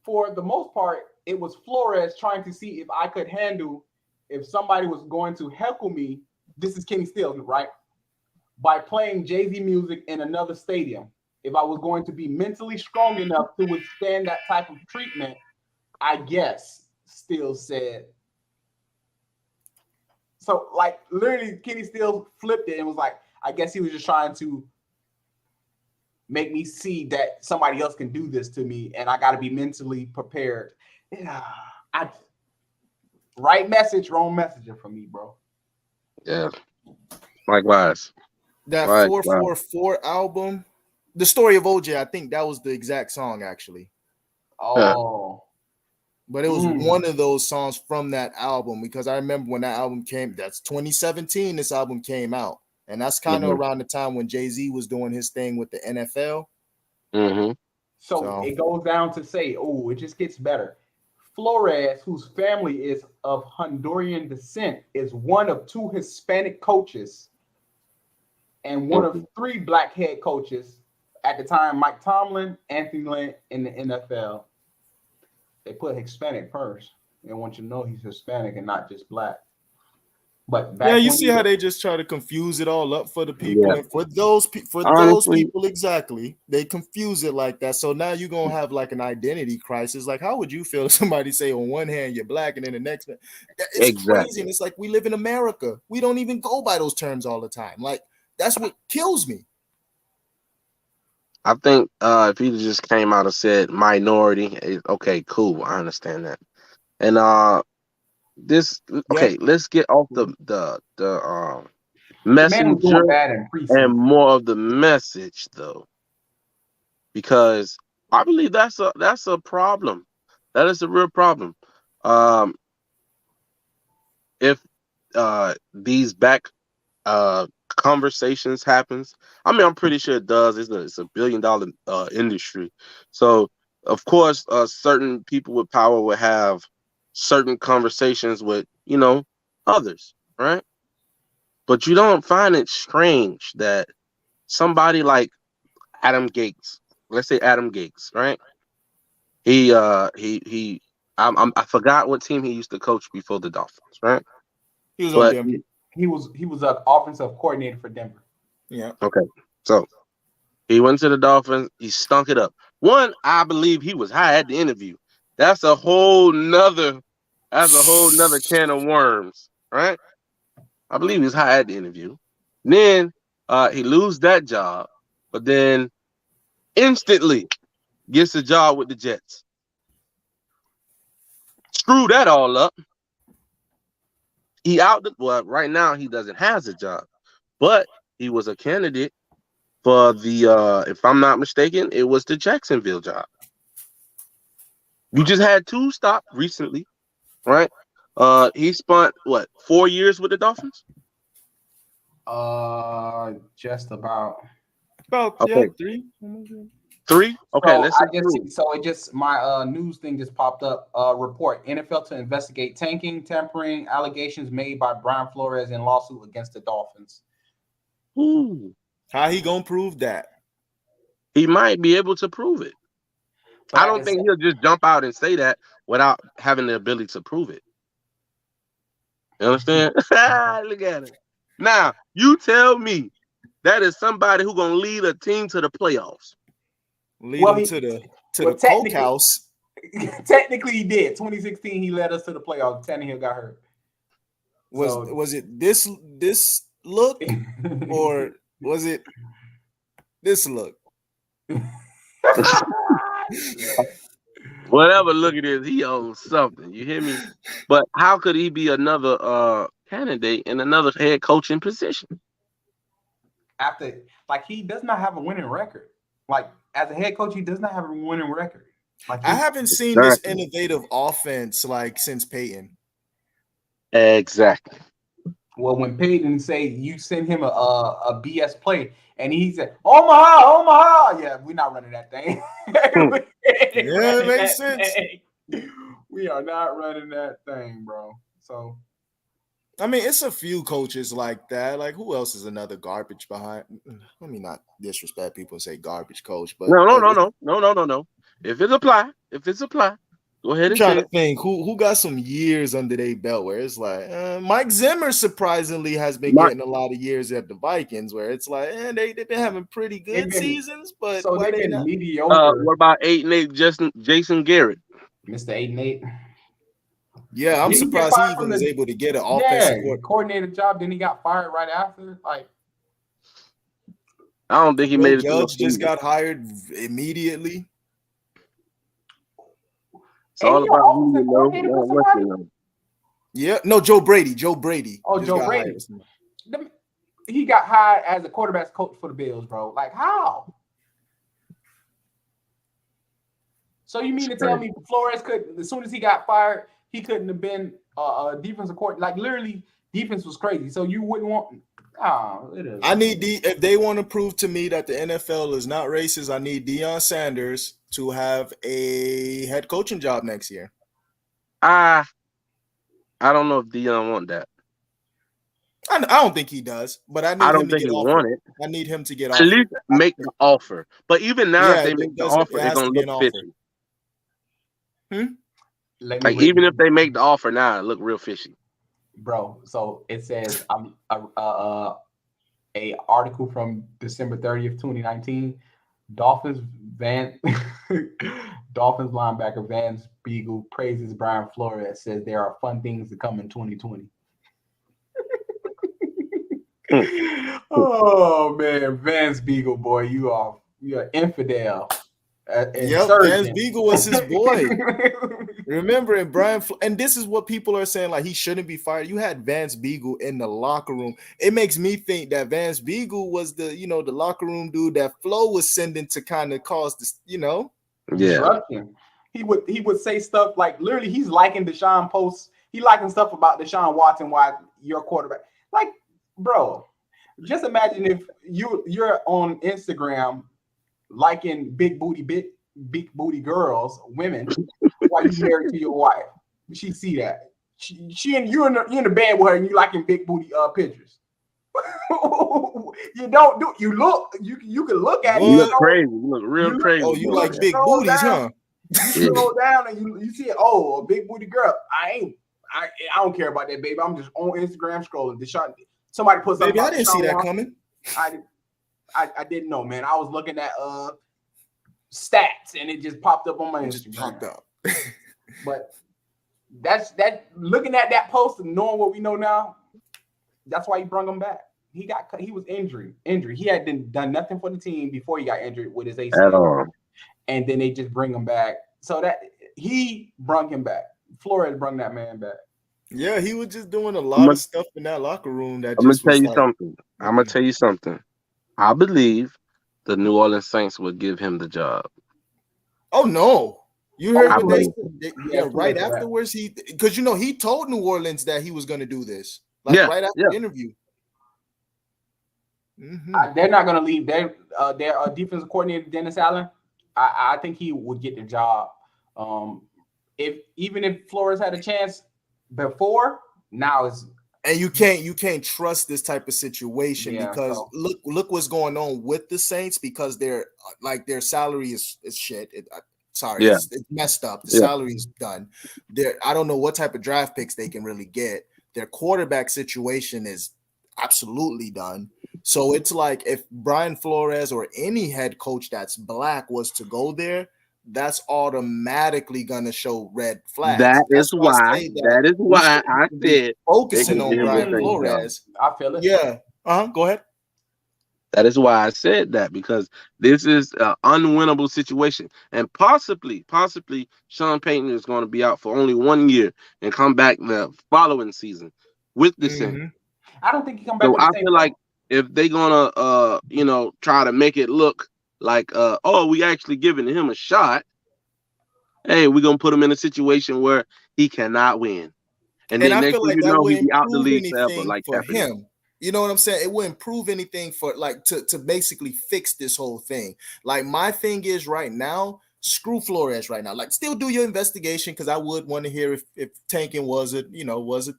For the most part, it was Flores trying to see if I could handle if somebody was going to heckle me. This is Kenny Stills, right? By playing Jay-Z music in another stadium. If I was going to be mentally strong enough to withstand that type of treatment, I guess, Stills said. So, like, literally, Kenny Stills flipped it and was like, I guess he was just trying to make me see that somebody else can do this to me, and I got to be mentally prepared. Yeah, right message, wrong messenger for me, bro. Yeah, likewise. That 444 album, The Story of OJ, I think that was the exact song, actually. Oh. But it was one of those songs from that album, because I remember when that album came, that's 2017, this album came out. And that's kind of around the time when Jay-Z was doing his thing with the NFL. Mm-hmm. So it goes down to say, it just gets better. Flores, whose family is of Honduran descent, is one of 2 Hispanic coaches and one of 3 Black head coaches at the time, Mike Tomlin, Anthony Lynn in the NFL. They put Hispanic first. They want you to know he's Hispanic and not just Black. But you see how they just try to confuse it all up for the people, and for those people exactly, they confuse it like that. So now you're gonna have like an identity crisis. Like, how would you feel if somebody say on one hand you're Black and then the next man? It's crazy, and it's like we live in America. We don't even go by those terms all the time. Like, that's what kills me. I think if he just came out and said minority, okay, cool, I understand that. And let's get off the messenger and more of the message, though, because I believe that's a problem. That is a real problem. Um, if these back conversations happens, I mean, I'm pretty sure it does. It's a $1 billion industry, so of course, certain people with power will have certain conversations with others, right? But you don't find it strange that somebody like Adam Gates, let's say Adam Gates, right? He I forgot what team he used to coach before the Dolphins, right? He was on But Denver. He was an offensive coordinator for Denver. Yeah. okay, so he went to the Dolphins. He stunk it up. One, I believe he was high at the interview. That's a whole nother. That's a whole nother can of worms, right? I believe he was high at the interview. Then he lose that job, but then instantly gets a job with the Jets. Screw that all up. Well, right now he doesn't have a job, but he was a candidate for the if I'm not mistaken, it was the Jacksonville job. You just had two stop recently, right? He spent what 4 years with the Dolphins? Just about. About Okay. 3. 3? Okay, So let's say I just 3. so it just my news thing just popped up. Report NFL to investigate tanking, tampering allegations made by Brian Flores in lawsuit against the Dolphins. Ooh. How he gonna prove that? He might be able to prove it. But I at don't the think same- he'll just jump out and say that without having the ability to prove it. You understand? Look at it. Now, you tell me that is somebody who's gonna lead a team to the playoffs. Lead Well, him he- to the well, coke house. technically he did. 2016, he led us to the playoffs. Tannehill got hurt. Was it this look or was it this look? Whatever look it is, he owns something. You hear me? But how could he be another candidate in another head coaching position? After, like, he does not have a winning record. Like, as a head coach, he does not have a winning record. Like, I haven't seen this innovative offense like since Peyton. Exactly. Well, when Peyton say you send him a BS play and he said Omaha, yeah, we're not running that thing. Yeah, it makes sense. We are not running that thing, bro. So I mean, it's a few coaches like that. Like, who else is another garbage behind? Let me not disrespect people and say garbage coach, but No. If it's apply, go ahead I'm and trying say to think who got some years under their belt where it's like Mike Zimmer surprisingly has been getting a lot of years at the Vikings where it's like they've been having pretty good seasons, but so why they've they been not? mediocre. What about 8-8 Jason Garrett? Mr. 8-8. Yeah, I'm Did he get surprised he fired even from was the- able to get an offensive coordinator job. Then he got fired right after. Like, I don't think he made it through a Judge just season. got hired immediately. It's all ain't he about an who you offensive know, coordinator not for what you somebody? know. Yeah, no, Joe Brady. Oh, just Joe got Brady. hired. He got hired as a quarterback's coach for the Bills, bro. Like, how? So you mean to tell me Flores could, as soon as he got fired, he couldn't have been a defensive coordinator? Like, literally, defense was crazy. So you wouldn't want. It is. I need if they want to prove to me that the NFL is not racist, I need Deion Sanders to have a head coaching job next year. I don't know if Dion want that. I don't think he does, but I need him to get offered. I need him to get offered. At least make the offer. But even now, if they make the offer, it's gonna look fishy. Like even if they make the offer now, it look real fishy. Bro, so it says a article from December 30th, 2019. Dolphins linebacker Vance Beagle praises Brian Flores, says there are fun things to come in 2020. Oh man, Vance Beagle, boy, you're infidel. Vance Beagle was his boy. Remember, and this is what people are saying, like he shouldn't be fired. You had Vance Beagle in the locker room. It makes me think that Vance Beagle was the locker room dude that Flo was sending to kind of cause this, Yeah. Disruption. He would say stuff like literally he's liking Deshaun posts. He liking stuff about Deshaun Watson while you're quarterback. Like, bro, just imagine if you're on Instagram liking big booty girls, women, while you married to your wife. She see that. She and you in the bed with her and you liking big booty pictures. You don't do you can look at it. You look crazy. You look real crazy. Oh, you like big booties, huh? You scroll down and you see it. Oh, a big booty girl. I don't care about that, baby. I'm just on Instagram scrolling. Somebody put something. Baby, I didn't see that coming. I didn't know, man. I was looking at stats and it just popped up on my Instagram. Just popped up. But that's looking at that post and knowing what we know now. That's why he brought him back. He was injured. He had done nothing for the team before he got injured with his ACL. At all. And then they just bring him back. So that he brought him back. Flores brought that man back. Yeah, he was just doing a lot of stuff in that locker room. That I'm gonna tell you something. I'm gonna tell you something. I believe the New Orleans Saints would give him the job. Oh no. You heard what they Yeah, right afterwards. Because he told New Orleans that he was going to do this. Right after the interview. Mm-hmm. They're not going to leave. Their defensive coordinator Dennis Allen. I think he would get the job. If Flores had a chance before, now is. And you can't trust this type of situation because look what's going on with the Saints because their salary is shit. It's messed up. The salary is done. I don't know what type of draft picks they can really get. Their quarterback situation is absolutely done. So it's like if Brian Flores or any head coach that's black was to go there, that's automatically gonna show red flags. That is why I said focusing on Brian Flores. I feel it. Yeah. Go ahead. That is why I said that because this is an unwinnable situation, and possibly Sean Payton is going to be out for only 1 year and come back the following season with the Saints. I don't think he come back. So I feel like if they're gonna try to make it look like we actually giving him a shot, hey, we're gonna put him in a situation where he cannot win, and then next thing you know, he'll be out the league forever, like for him. You know what I'm saying? It wouldn't prove anything for to basically fix this whole thing. Like my thing is right now, screw Flores right now. Like still do your investigation because I would want to hear if tanking was a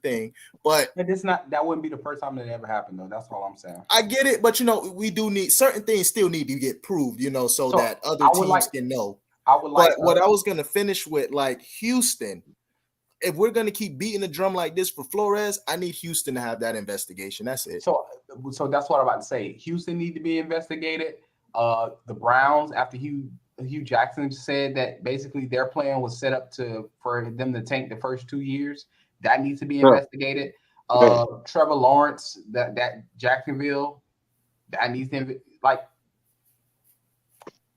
thing. But that wouldn't be the first time that ever happened though. That's all I'm saying. I get it, but we do need certain things still need to get proved, so that other teams can know. What I was gonna finish with, like Houston. If we're going to keep beating the drum like this for Flores, I need Houston to have that investigation. That's it. So that's what I'm about to say. Houston need to be investigated. The Browns, after Hugh Jackson said that basically their plan was set up for them to tank the first 2 years, that needs to be investigated. Trevor Lawrence, that Jacksonville, that needs to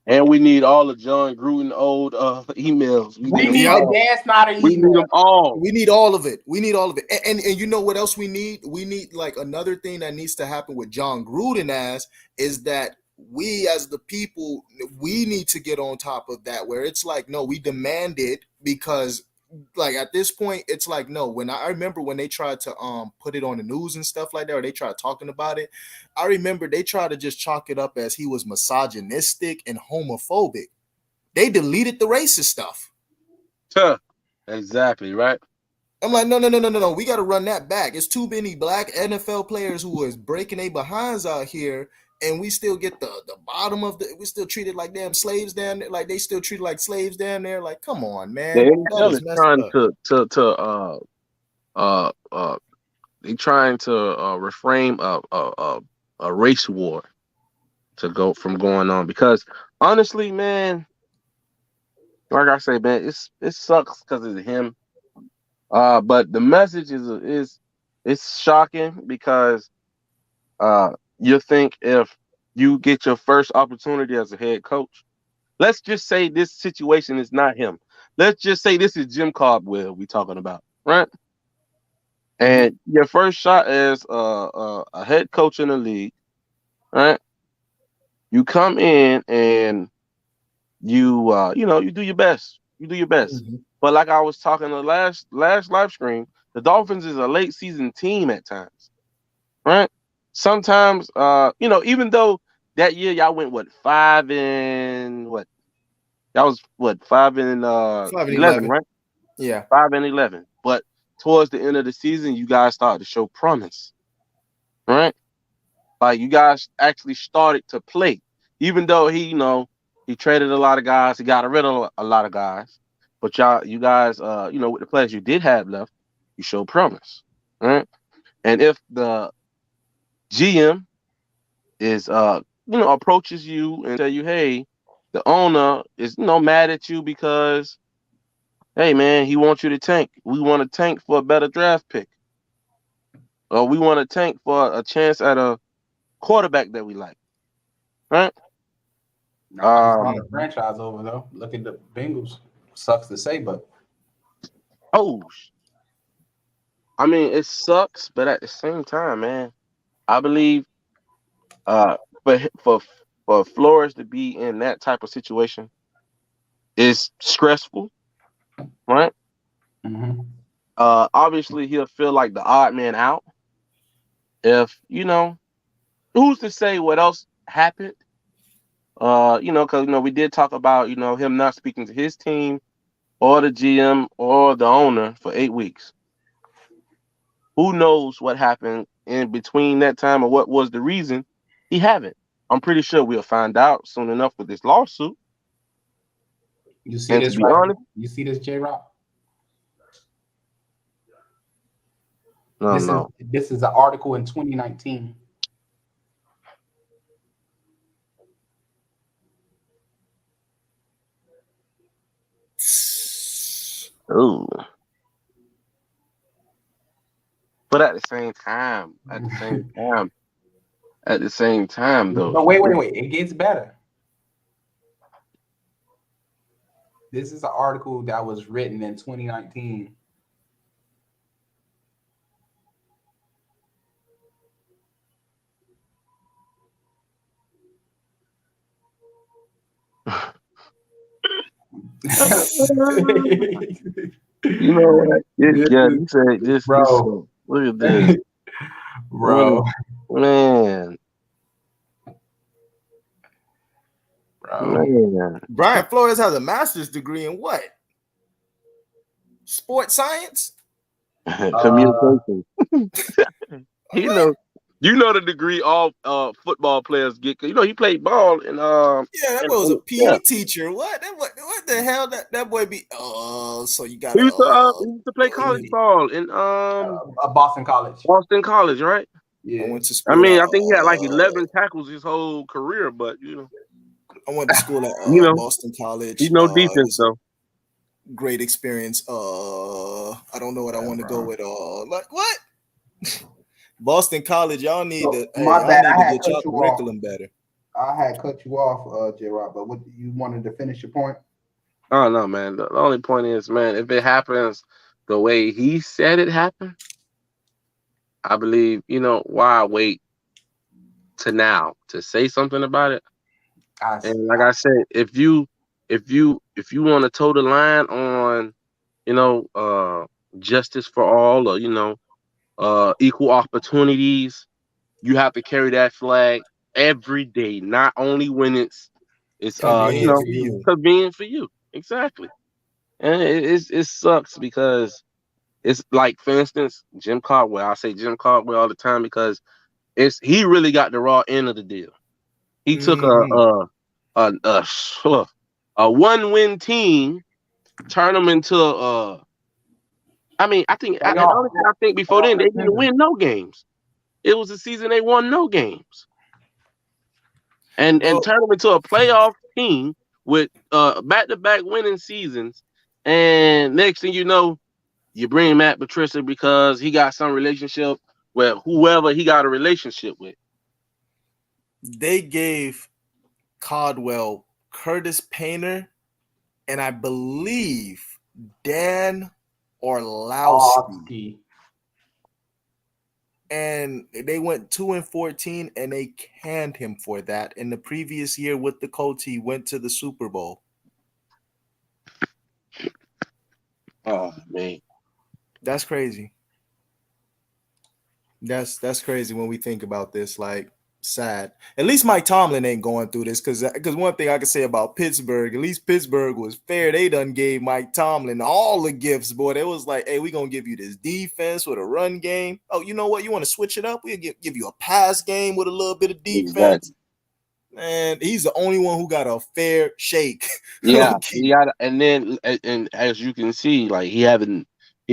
And we need all the John Gruden old emails. We need the Dan Snyder emails. We need them all. We need all of it. And you know what else we need? We need like another thing that needs to happen with John Gruden is that we as the people, we need to get on top of that where it's like, no, we demand it because like at this point, it's like, no, when I remember when they tried to put it on the news and stuff like that, or they tried talking about it, I remember they tried to just chalk it up as he was misogynistic and homophobic. They deleted the racist stuff. Exactly, right? I'm like, no. We got to run that back. It's too many black NFL players who is breaking their behinds out here, and we still get the bottom of we still treated like damn slaves down there. Like they still treated like slaves down there. Like, come on, man. The NFL is trying they're trying to reframe a race war to go from going on because honestly, man, like I say, man, it sucks because of him. But the message is shocking because you think if you get your first opportunity as a head coach, let's just say this situation is not him. Let's just say this is Jim Caldwell we talking about, right? And your first shot as a head coach in the league, right? You come in and you do your best. You do your best. Mhm. But like I was talking the last live stream, the Dolphins is a late season team at times, right? Sometimes, even though that year y'all went what 5 and what y'all was what 5 and 11, 5-11. right? Yeah. 5 and 11. But towards the end of the season, you guys started to show promise, right? Like you guys actually started to play, even though he traded a lot of guys, he got rid of a lot of guys. But you guys, with the players you did have left, you showed promise, right? And if the GM is approaches you and tell you, hey, the owner is mad at you because hey man, he wants you to tank. We want to tank for a better draft pick, or we want to tank for a chance at a quarterback that we like, right? Not gonna start Um, a franchise over though. Look at the Bengals. Sucks to say, but oh, I mean it sucks, but at the same time, man, I believe uh for for for Flores to be in that type of situation is stressful, right? mhm. Obviously he'll feel like the odd man out. If who's to say what else happened? Because we did talk about him not speaking to his team or the GM or the owner for 8 weeks. Who knows what happened in between that time or what was the reason he haven't? I'm pretty sure we'll find out soon enough with this lawsuit. You see And to this be right? honest, You see this, J Rock? no, no. This is an article in 2019. Ooh. But at the same time, though, But wait. It gets better. This is an article that was written in 2019. you know what? This Yeah, is, you said this. bro, Look at this. What bro, is man, bro. man? Brian Flores has a master's degree in what? Sports science? Uh, Communication. You What? know, the degree all football players get. 'Cause, he played ball and Yeah, that and, boy was a and yeah, PE teacher. What the hell that boy be? Oh, so you he gotta used to uh, he used to play college ball in Boston College. Boston College, right? I Yeah. went to I school mean, at I think he had like 11 tackles his whole career, but I went to school at you know, Boston he College. no It defense was though. a great experience. I don't know what I Yeah, want to go bro. with. Like what? Boston College, So my y'all bad. need I to had get cut y'all you off. curriculum better. I had cut you off, J. Rock. But what you wanted to finish your point? Oh no, man. The only point is, man, if it happens the way he said it happened, I believe, why wait to now to say something about it? I, And like I said, if you want to toe the line on, you know, uh, justice for all, or equal opportunities, you have to carry that flag every day, not only when it's Convenient for you. convenient for you. Exactly. And it sucks because it's like, for instance, Jim Caldwell. I say Jim Caldwell all the time because he really got the raw end of the deal. He took Mhm. a a, a one win team, turn them into I mean, and playoff, honestly, I think before playoff then they didn't contender. win no games. It was a season they won no games, and Well, turn them into a playoff team with back to back winning seasons. And next thing you know, you bring Matt Patricia because he got some relationship with whoever he got a relationship with. they gave Caldwell Curtis Painter and I believe Dan Orlowski. Orlovsky. And they went 2-14 and they canned him for that. In the previous year with the Colts, he went to the Super Bowl. Oh man. That's crazy. That's crazy when we think about this. Like, sad. At least Mike Tomlin ain't going through this because one thing I can say about Pittsburgh, at least Pittsburgh was fair. They done gave Mike Tomlin all the gifts, boy. They was like, hey, we gonna give you this defense with a run game. Oh, you know what? You want to switch it up? We'll give you a pass game with a little bit of defense. Exactly. And he's the only one who got a fair shake. Yeah, he got, and then and as you can see, like he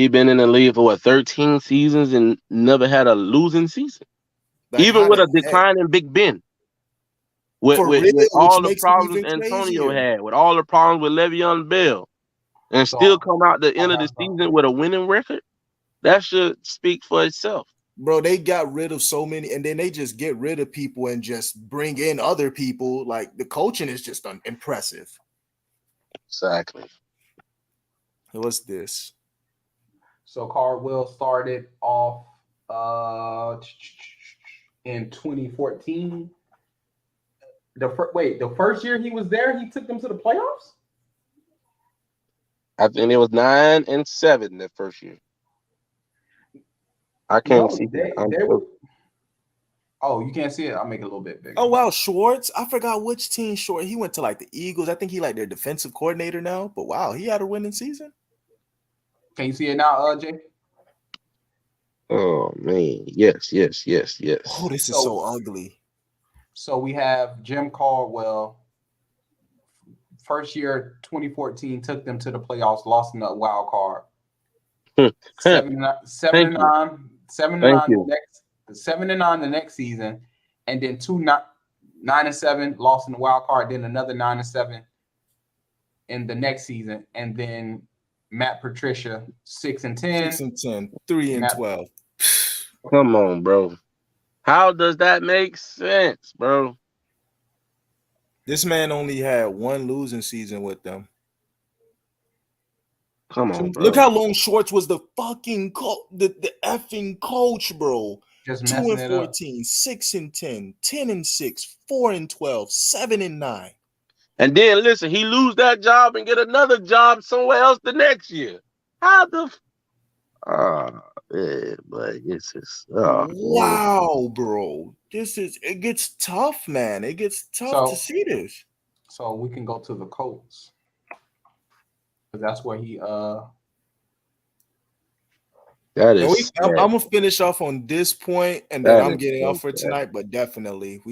been in the league for what 13 seasons and never had a losing season, Like, even how with the a heck? decline in Big Ben. With, For with, real, with which all the makes it problems even Antonio crazier. had, with all the problems with Le'Veon Bell, and So still come out the end of the have some. season with a winning record, that should speak for itself. Bro, they got rid of so many, and then they just get rid of people and just bring in other people. Like, the coaching is just impressive. Exactly. What's this? So Caldwell started off in 2014. The first year he was there, he took them to the playoffs. I think it was 9-7 that first year. I can't see They that. were. Oh, you can't see it. I'll make it a little bit bigger. Oh wow, Schwartz. I forgot which team Schwartz. He went to like the Eagles. I think he like their defensive coordinator now. But wow, he had a winning season. Can you see it now, Jay? Oh man, yes. Oh, this is so ugly. So we have Jim Caldwell. First year, 2014, took them to the playoffs, lost in the wild card. 7-9 the next season, and then 9-7 lost in the wild card, then another 9-7 in the next season, and then Matt Patricia 6-10, 6-10, 3-12. Come on, bro. How does that make sense, bro? This man only had one losing season with them. Come on, bro. Look how long Schwartz was the fucking the effing coach, bro. Just 2-14, 6-10, 10-6, 4-12, 7-9. And then listen, he lose that job and get another job somewhere else the next year. How the? Yeah, but it's just wow, bro. It gets tough, man. It gets tough to see this. So we can go to the Colts. Because that's where he that is. I'm gonna finish off on this point, and then I'm getting off for tonight. But definitely,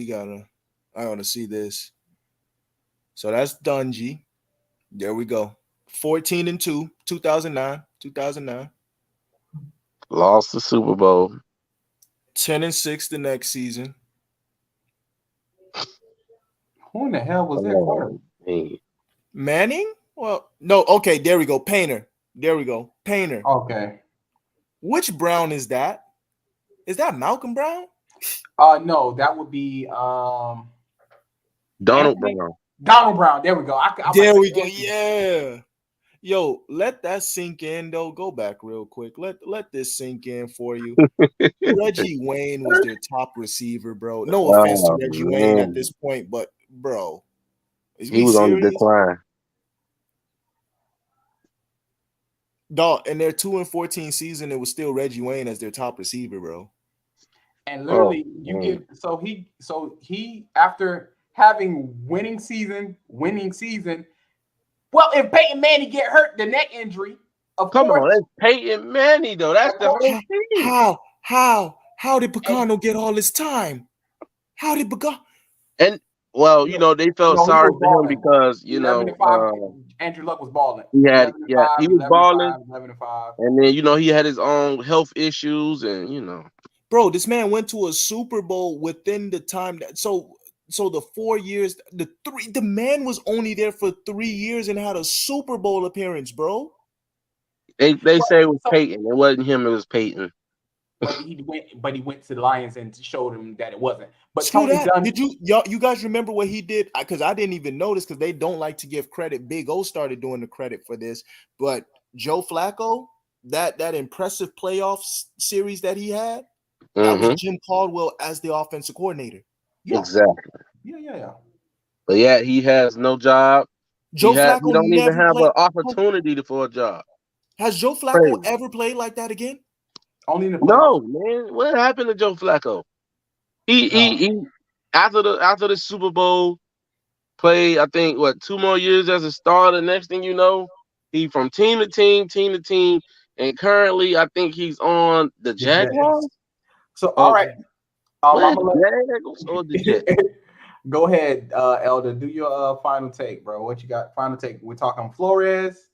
I gotta see this. So that's Dungy. There we go. 14-2, 2009. Lost the Super Bowl. 10-6 the next season. Who in the hell was that quarterback? Manning? Well, no. Okay, there we go. Painter. There we go. Painter. Okay. Which Brown is that? Is that Malcolm Brown? No, that would be Donald Brown. Donald Brown. There we go. There we go. Yeah. Yo, let that sink in, though. Go back real quick. Let this sink in for you. Reggie Wayne was their top receiver, bro. No offense to Reggie Wayne at this point, but bro, he was on the decline. Dog, in their 2-14 season, it was still Reggie Wayne as their top receiver, bro. And literally, he after having winning season. Well, if Peyton Manning get hurt, the neck injury, of course. On, that's Peyton Manning though. That's the whole thing. How did Pagano get all this time? How did Pagano? And well, they felt sorry for him because Andrew Luck was balling. He was balling. 11-5. And then he had his own health issues, and bro, this man went to a Super Bowl within the time that so the 4 years, the man was only there for 3 years and had a Super Bowl appearance, bro. They say it was Peyton. It wasn't him. It was Peyton. But he went to the Lions and showed him that it wasn't. But did you guys remember what he did? Because I didn't even notice because they don't like to give credit. Big O started doing the credit for this, but Joe Flacco, that impressive playoff series that he had, that was Jim Caldwell as the offensive coordinator. Yeah. Exactly. Yeah. But yeah, he has no job. Flacco he don't even have an opportunity for a job. Has Joe Flacco Crazy. ever played like that again? Only in the No, playoffs. man. What happened to Joe Flacco? He after the Super Bowl played, I think, 2 more years as a starter. Next thing you know, he from team to team, and currently I think he's on the The Jets. Jaguars. So all right, I'm What gonna Jaguars or the Jets? go ahead, Elder. Do your final take, bro. What you got? Final take. We're talking Flores.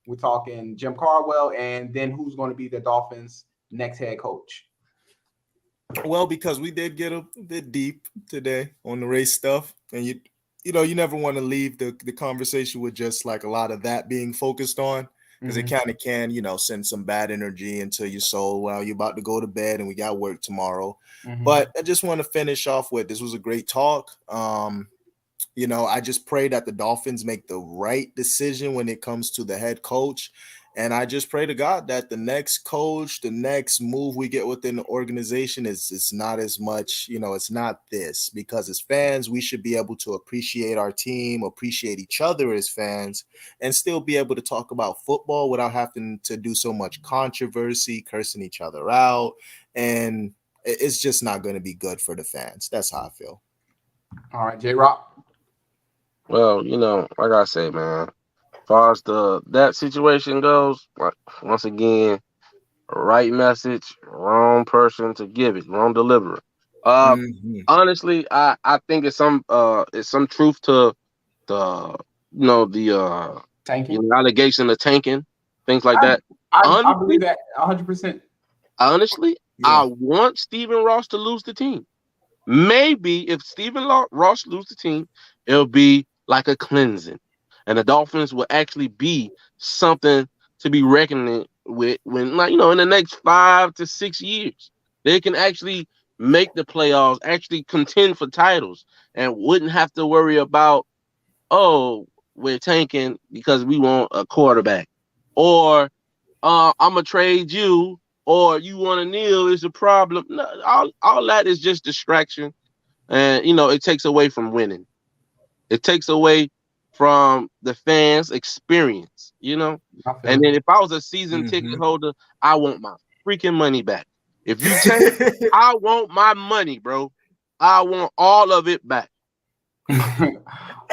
We're talking Jim Caldwell, and then who's going to be the Dolphins' next head coach? Well, because we did get a bit deep today on the race stuff, and you never want to leave the conversation with just like a lot of that being focused on, because it kind of can, send some bad energy into your soul while you're about to go to bed and we got work tomorrow. But I just want to finish off with, this was a great talk. I just pray that the Dolphins make the right decision when it comes to the head coach. And I just pray to God that the next coach, the next move we get within the organization is not as much, it's not this, because as fans, we should be able to appreciate our team, appreciate each other as fans, and still be able to talk about football without having to do so much controversy, cursing each other out. And it's just not going to be good for the fans. That's how I feel. All right, J-Rock. Well, like I say, man, as far as that situation goes, once again, right message, wrong person to give it, wrong deliverer. Honestly, I think it's some truth to the Tanking. allegation of tanking, things like that. I believe that 100%. Honestly, I want Stephen Ross to lose the team. Maybe if Stephen Ross lose the team, it'll be like a cleansing, and the Dolphins will actually be something to be reckoned with when, in the next 5 to 6 years, they can actually make the playoffs, actually contend for titles, and wouldn't have to worry about, oh, we're tanking because we want a quarterback, or I'm gonna trade you, or you want to kneel is a problem. No, all that is just distraction, and it takes away from winning. It takes away from the fans' experience, And then if I was a season ticket holder, I want my freaking money back. If you tank, I want my money, bro. I want all of it back.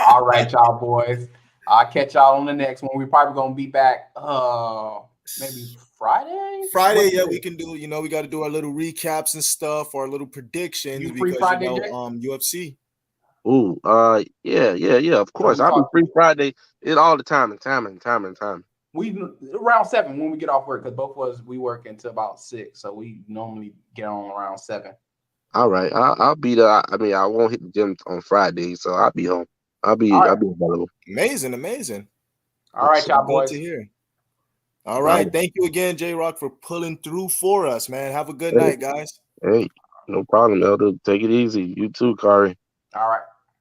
All right, y'all boys. I'll catch y'all on the next one. We're probably gonna be back maybe Friday. Friday, yeah, we can do, we got to do our little recaps and stuff, or our little predictions, You free because Friday, UFC. Ooh, yeah, of course. I'll be free Friday all the time. We around 7 when we get off work, because both of us we work until about 6, so we normally get on around 7. All right, I'll be there. I mean, I won't hit the gym on Friday, so I'll be home. I'll be available. Amazing. All right, y'all boys. Good to hear. All right, thank you again, J-Rock, for pulling through for us, man. Have a good night, guys. Hey, no problem, Elder. Take it easy. You too, Kari. All right.